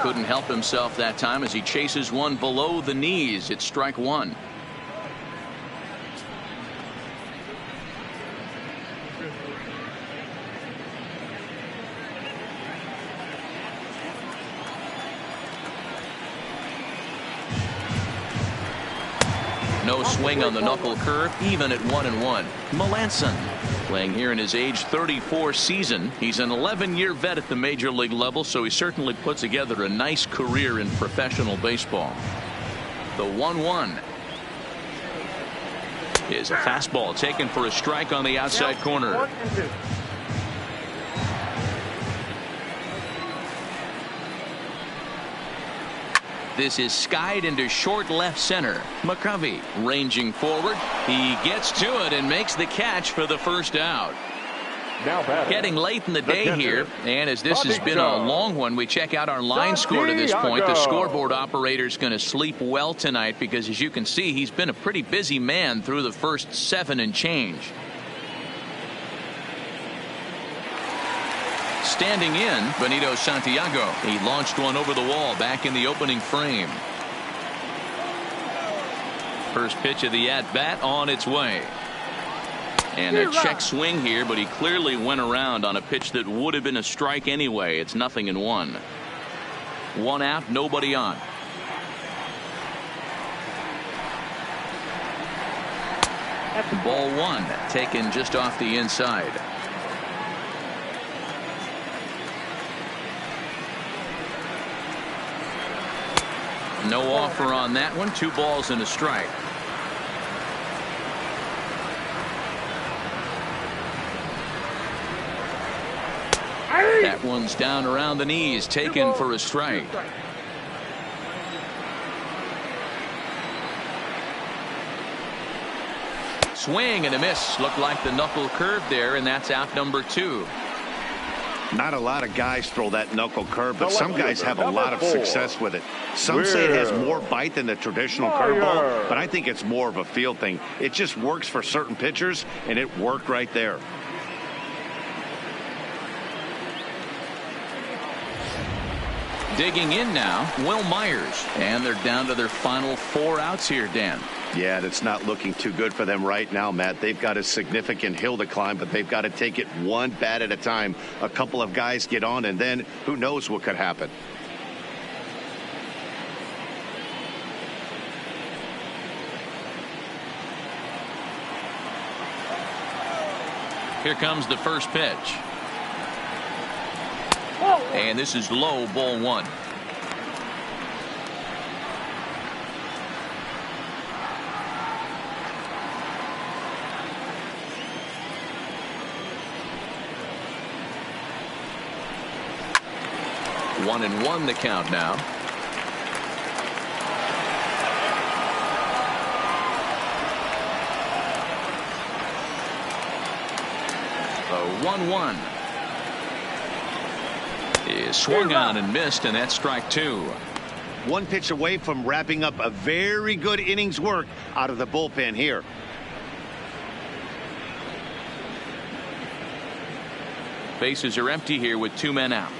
Couldn't help himself that time as he chases one below the knees. It's strike one. No swing on the knuckle curve, even at 1-1. Melanson playing here in his age 34 season. He's an 11-year vet at the major league level, so he certainly put together a nice career in professional baseball. The 1-1 is a fastball taken for a strike on the outside corner. This is skied into short left center. McCovey ranging forward. He gets to it and makes the catch for the first out. Now getting late in the day here, and as this has been a long one, we check out our line score to this point. The scoreboard operator is going to sleep well tonight because, as you can see, he's been a pretty busy man through the first 7 and change. Standing in, Benito Santiago. He launched one over the wall back in the opening frame. First pitch of the at-bat on its way. And a check swing here, but he clearly went around on a pitch that would have been a strike anyway. It's 0-1. One out, nobody on. Ball one, taken just off the inside. No offer on that one. 2 balls and a strike. That one's down around the knees, taken for a strike. Swing and a miss. Looked like the knuckle curve there, and that's out number 2. Not a lot of guys throw that knuckle curve, but some guys have a lot of success with it. Some say it has more bite than the traditional curveball, but I think it's more of a feel thing. It just works for certain pitchers, and it worked right there. Digging in now, Will Myers. And they're down to their final 4 outs here, Dan. Yeah, that's not looking too good for them right now, Matt. They've got a significant hill to climb, but they've got to take it one bat at a time. A couple of guys get on, and then who knows what could happen. Here comes the first pitch. And this is low, ball 1. One and one the count now. The 1-1 is swung on and missed, and that's strike 2. One pitch away from wrapping up a very good innings work out of the bullpen here. Bases are empty here with 2 men out.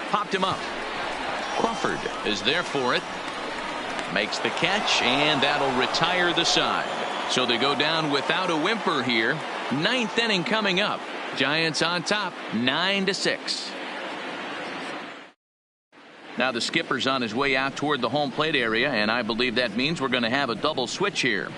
Popped him up. Crawford is there for it. Makes the catch, and that'll retire the side. So they go down without a whimper here. 9th inning coming up. Giants on top, 9-6. Now the skipper's on his way out toward the home plate area, and I believe that means we're going to have a double switch here.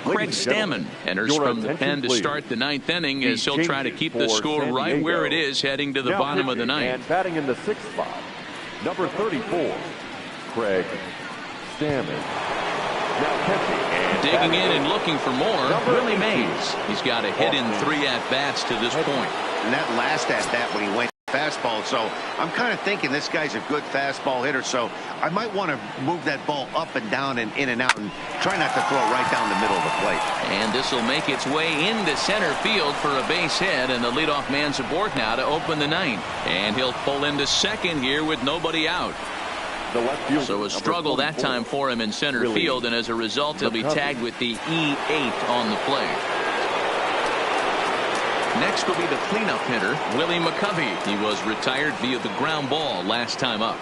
Craig Stammen enters from the pen to start the 9th inning, as he'll try to keep the score right where it is heading to the bottom of the 9th. And batting in the 6th spot, number 34, Craig Stammen. Now catching. Digging in and looking for more, Willie Mays. He's got a hit in 3 at-bats to this point. And that last at-bat when he went fastball, so I'm kind of thinking this guy's a good fastball hitter, so I might want to move that ball up and down and in and out and try not to throw it right down the middle of the plate. And this will make its way into center field for a base hit, and the leadoff man's aboard now to open the 9th. And he'll pull into second here with nobody out. So a struggle that time for him in center field, and as a result he'll be tagged with the E8 on the play. Next will be the cleanup hitter, Willie McCovey. He was retired via the ground ball last time up.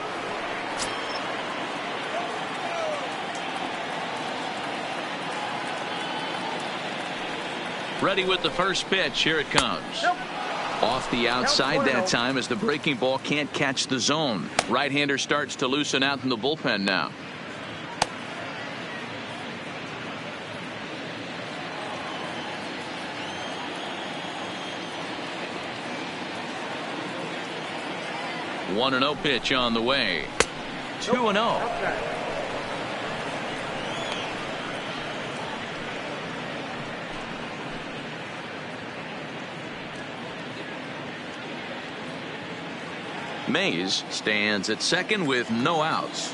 Ready with the first pitch. Here it comes. Off the outside that time, as the breaking ball can't catch the zone. Right-hander starts to loosen out in the bullpen now. One 1-0 pitch on the way. 2-0. Mays stands at second with no outs.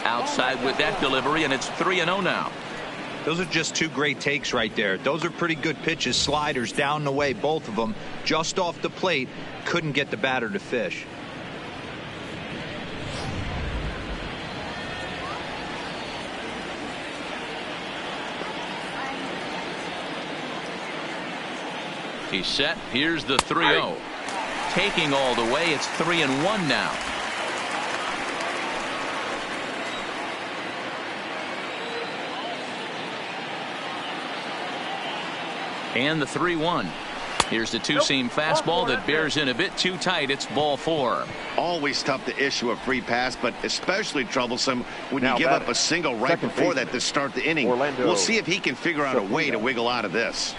Outside with that delivery, and it's 3-0 now. Those are just 2 great takes right there. Those are pretty good pitches. Sliders down the way, both of them. Just off the plate. Couldn't get the batter to fish. He's set. Here's the 3-0. Taking all the way. It's 3-1 now. And the 3-1. Here's the two-seam fastball that bears in a bit too tight. It's ball 4. Always tough to issue a free pass, but especially troublesome when you give up a single right before that to start the inning. We'll see if he can figure out a way to wiggle out of this.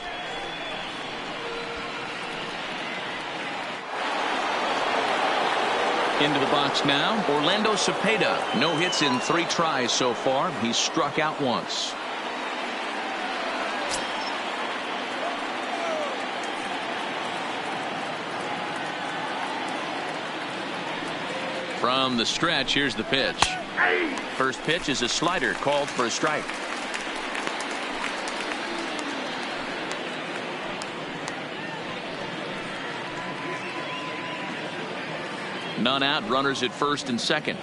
Into the box now, Orlando Cepeda. No hits in 3 tries so far. He's struck out once. From the stretch, here's the pitch. First pitch is a slider called for a strike. None out, runners at first and second.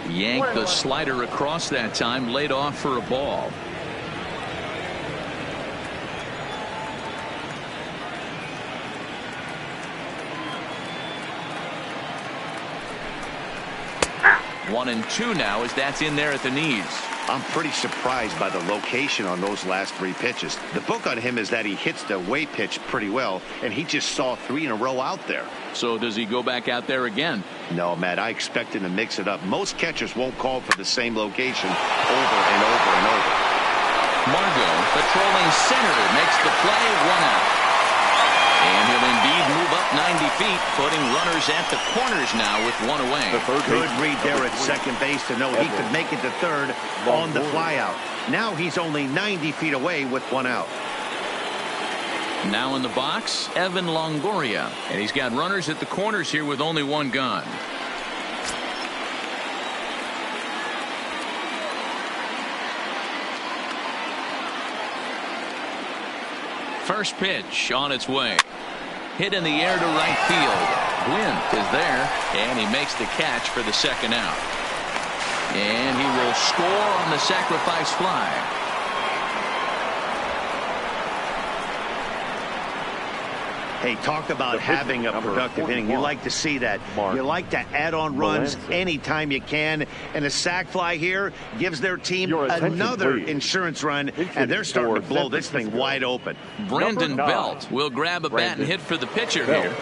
Yanked the slider across that time, laid off for a ball. One and two now as that's in there at the knees. I'm pretty surprised by the location on those last three pitches. The book on him is that he hits the away pitch pretty well, and he just saw 3 in a row out there. So does he go back out there again? No, Matt, I expect him to mix it up. Most catchers won't call for the same location over and over and over. Margot patrolling center makes the play, 1 out. And he'll indeed move up 90 feet, putting runners at the corners now with 1 away. Good read there at second base to know he could make it to third on the flyout. Now he's only 90 feet away with 1 out. Now in the box, Evan Longoria. And he's got runners at the corners here with only 1 gone. First pitch on its way. Hit in the air to right field. Gwynn is there, and he makes the catch for the 2nd out. And he will score on the sacrifice fly. Hey, talk about having a productive inning. You like to see that. You like to add on runs anytime you can. And a sac fly here gives their team another insurance run, and they're starting to blow this thing wide open. Brandon Belt will grab a bat and hit for the pitcher here.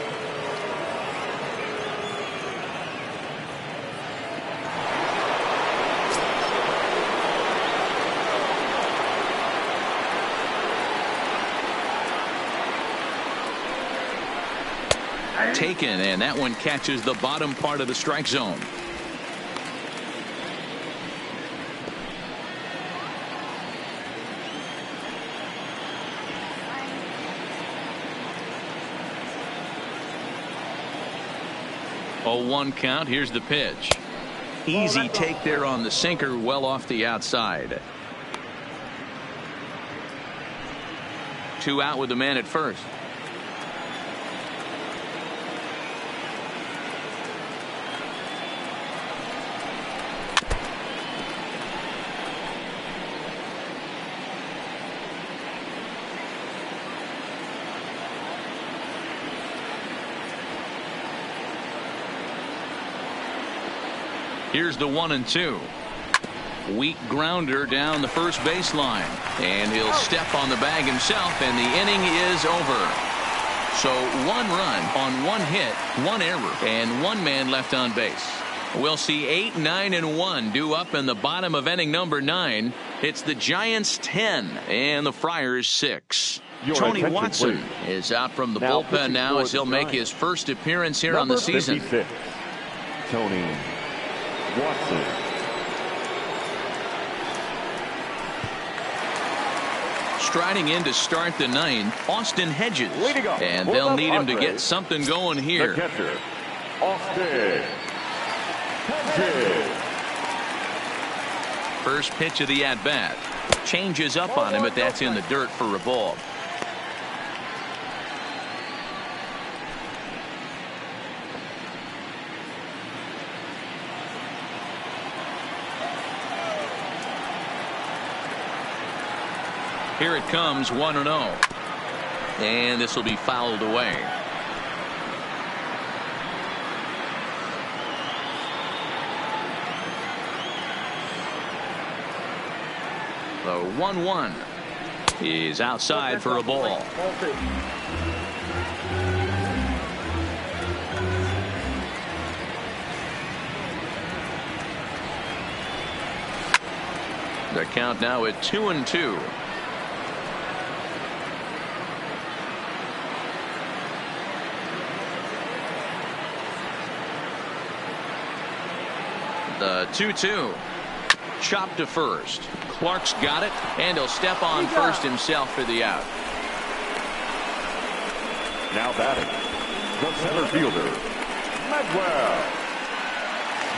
Taken, and that one catches the bottom part of the strike zone. Oh, 1 count. Here's the pitch. Easy take there on the sinker, well off the outside. 2 out with the man at first. Here's the 1-2. Weak grounder down the first baseline, and he'll step on the bag himself, and the inning is over. So 1 run on 1 hit, 1 error, and 1 man left on base. We'll see 8, 9, and 1 due up in the bottom of inning number 9. It's the Giants 10 and the Friars 6. Tony Watson is out from the bullpen now as he'll make his first appearance here on the season. 56, Tony Watson. Striding in to start the 9th, Austin Hedges. And they'll need him to get something going here. The catcher, Austin Hedges. First pitch of the at-bat. Changes up on him, but that's in the dirt for a ball. Here it comes, 1-0. And this will be fouled away. The 1-1 is outside for a ball. The count now at 2-2. The 2-2. Chopped to first. Clark's got it, and he'll step on first himself for the out. Now batting, the center fielder, Manuel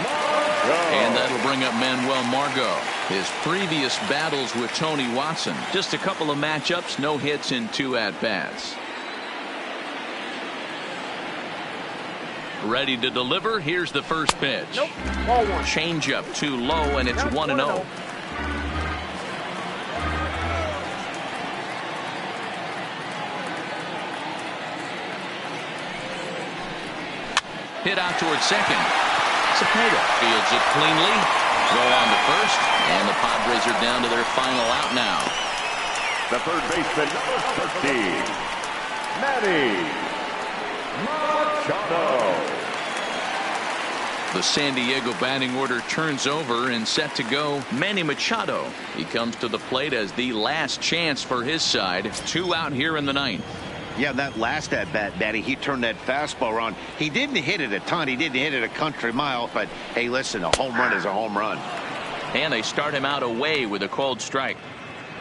Margot. And that'll bring up Manuel Margot. His previous battles with Tony Watson, just a couple of matchups, no hits in 2 at-bats. Ready to deliver. Here's the first pitch. Nope. Ball 1. Changeup too low, and it's 1-0. Hit out towards second. Cepeda fields it cleanly. Go on to first, and the Padres are down to their final out now. The third baseman, number 13, Manny Machado. The San Diego batting order turns over and set to go. Manny Machado. He comes to the plate as the last chance for his side. 2 out here in the 9th. Yeah, that last at bat, Batty, he turned that fastball around. He didn't hit it a ton. He didn't hit it a country mile. But, hey, listen, a home run is a home run. And they start him out away with a called strike.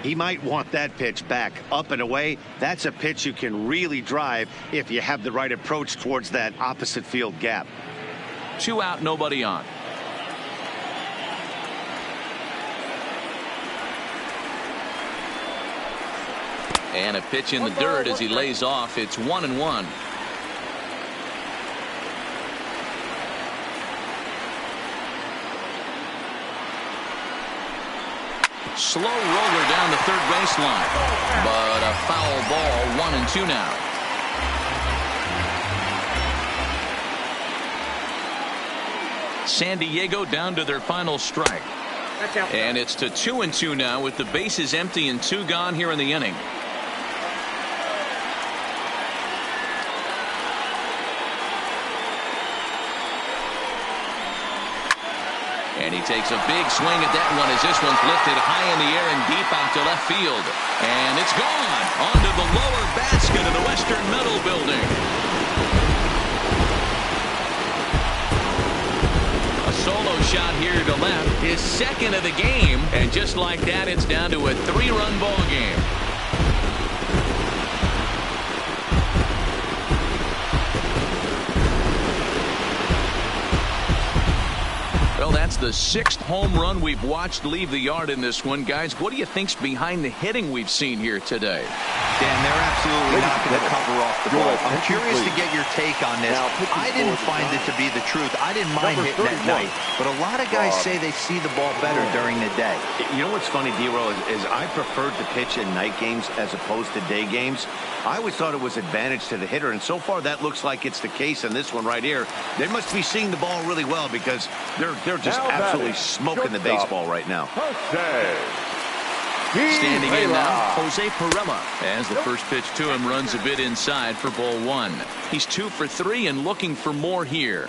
He might want that pitch back up and away. That's a pitch you can really drive if you have the right approach towards that opposite field gap. 2 out, nobody on. And a pitch in the dirt as he lays off. It's 1-1. Slow roller down the third baseline, but a foul ball. 1-2 now. San Diego down to their final strike. And it's to 2-2 now with the bases empty and 2 gone here in the inning. And he takes a big swing at that one as this one's lifted high in the air and deep out to left field. And it's gone onto the lower basket of the Western Metal Building. A solo shot here to left, his second of the game. And just like that, it's down to a 3-run ball game. Well, that's the 6th home run we've watched leave the yard in this one. Guys, what do you think's behind the hitting we've seen here today? Dan, they're absolutely not going to cover off the ball. I'm curious to get your take on this. I didn't find it to be the truth. I didn't mind hitting at night, but a lot of guys say they see the ball better during the day. You know what's funny, D-Roll, is I preferred to pitch in night games as opposed to day games. I always thought it was advantage to the hitter, and so far that looks like it's the case in this one right here. They must be seeing the ball really well because they're just absolutely smoking the baseball right now. Standing in now, Jose Pirela, as the first pitch to him runs a bit inside for ball 1. He's 2 for 3 and looking for more here.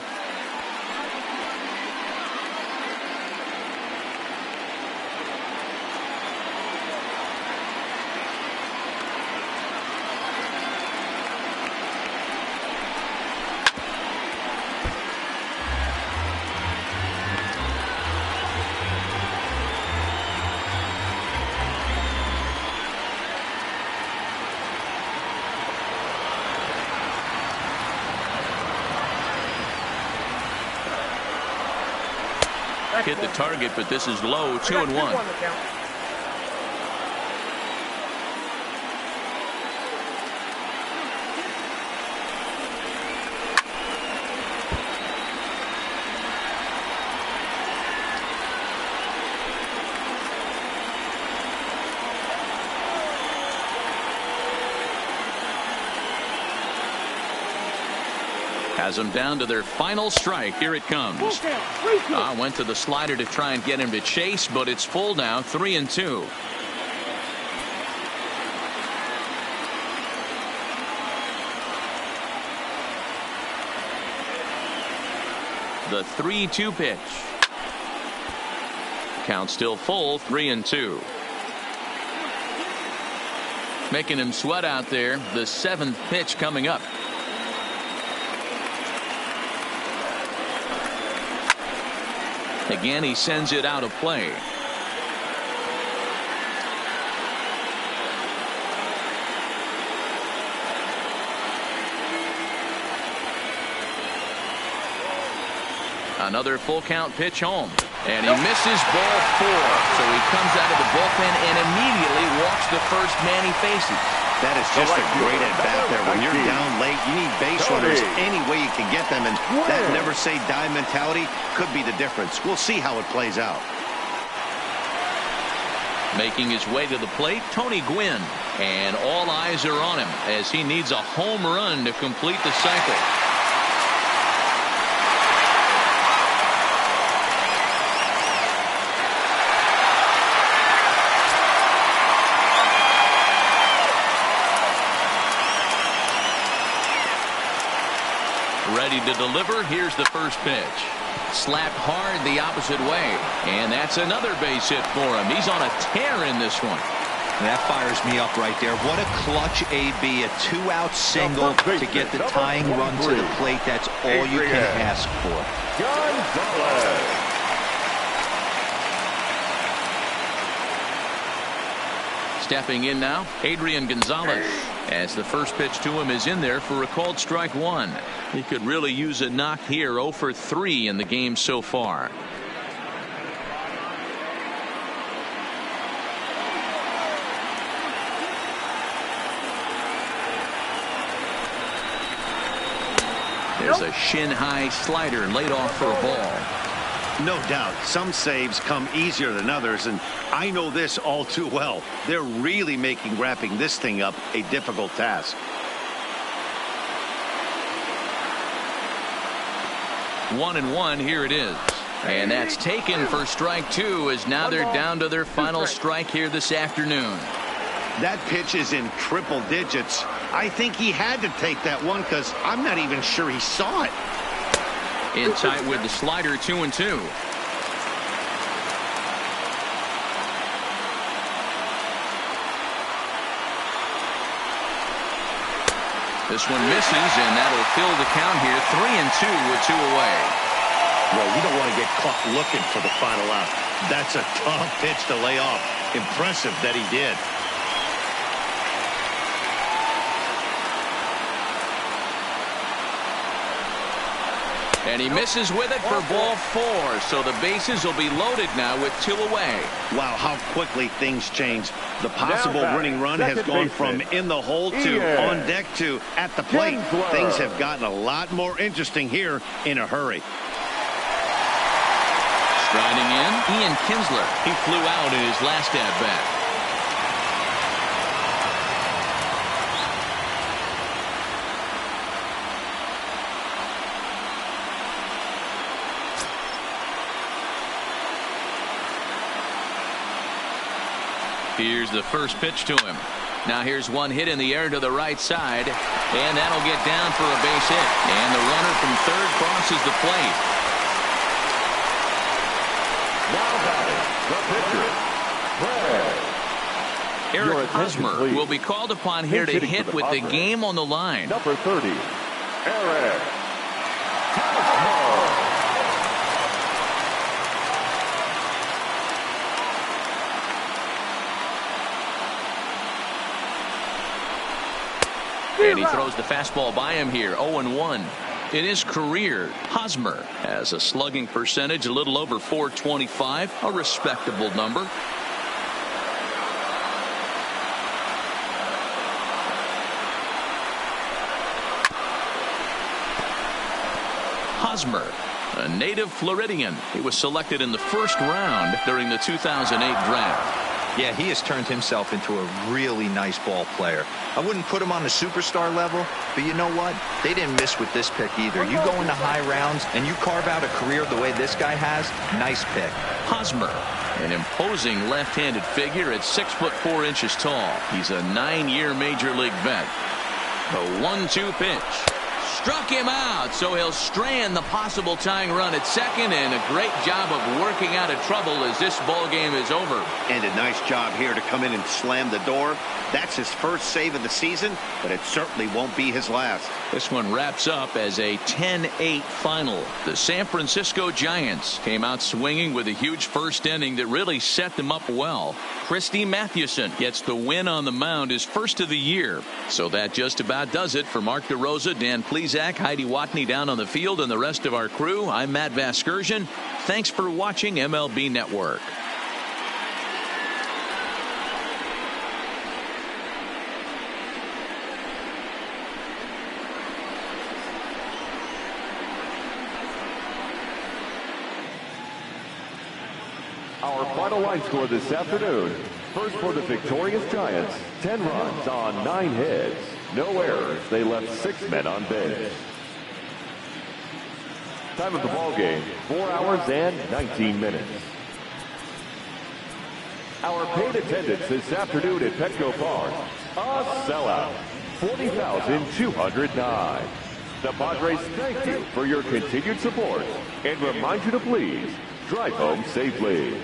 Hit the target, but this is low. 2-1. Has them down to their final strike. Here it comes. Went to the slider to try and get him to chase, but it's full now. 3-2. The 3-2 pitch. Count still full. 3-2. Making him sweat out there. The 7th pitch coming up. Again, he sends it out of play. Another full count pitch home. And he misses ball 4. So he comes out of the bullpen and immediately walks the first man he faces. That is just a great at-bat there. When you're down late, you need base runners any way you can get them. And that never-say-die mentality could be the difference. We'll see how it plays out. Making his way to the plate, Tony Gwynn. And all eyes are on him as he needs a home run to complete the cycle. Ready to deliver. Here's the first pitch. Slapped hard the opposite way. And that's another base hit for him. He's on a tear in this one. That fires me up right there. What a clutch AB. A 2-out single to get the tying run to the plate. That's all you can ask for. Gonzalez. Stepping in now, Adrian Gonzalez, as the first pitch to him is in there for a called strike 1. He could really use a knock here. 0 for 3 in the game so far. There's a shin-high slider laid off for a ball. No doubt, some saves come easier than others, and I know this all too well. They're really making wrapping this thing up a difficult task. 1-1, here it is. And that's taken for strike 2, as now they're down to their final strike here this afternoon. That pitch is in triple digits. I think he had to take that one because I'm not even sure he saw it. In tight with the slider, 2-2. This one misses, and that'll fill the count here. 3-2 with 2 away. Well, you don't want to get caught looking for the final out. That's a tough pitch to lay off. Impressive that he did. And he misses with it for ball 4. So the bases will be loaded now with 2 away. Wow, how quickly things change. The possible winning run has gone from in the hole to on deck to at the plate. Things have gotten a lot more interesting here in a hurry. Striding in, Ian Kinsler. He flew out in his last at-bat. Here's the first pitch to him. Now here's one hit in the air to the right side, and that'll get down for a base hit. And the runner from third crosses the plate. Now batting, the pitcher, Eric Hosmer will be called upon here to hit with the game on the line. Number 30, Eric And he throws the fastball by him here. 0-1 in his career. Hosmer has a slugging percentage a little over .425, a respectable number. Hosmer, a native Floridian. He was selected in the first round during the 2008 draft. Yeah, he has turned himself into a really nice ball player. I wouldn't put him on the superstar level, but you know what? They didn't miss with this pick either. You go into high rounds and you carve out a career the way this guy has, nice pick. Hosmer, an imposing left-handed figure at 6'4" tall. He's a 9-year major league vet. The 1-2 pitch. Struck him out, so he'll strand the possible tying run at second, and a great job of working out of trouble as this ball game is over. And a nice job here to come in and slam the door. That's his first save of the season, but it certainly won't be his last. This one wraps up as a 10-8 final. The San Francisco Giants came out swinging with a huge first inning that really set them up well. Christy Mathewson gets the win on the mound, his first of the year. So that just about does it for Mark DeRosa, Dan Plesac, Heidi Watney down on the field, and the rest of our crew. I'm Matt Vasgersian. Thanks for watching MLB Network. Our final line score this afternoon. First for the victorious Giants, 10 runs on 9 hits. No errors. They left 6 men on base. Time of the ball game, 4 hours and 19 minutes. Our paid attendance this afternoon at Petco Park, a sellout, 40,209. The Padres thank you for your continued support and remind you to please drive home safely.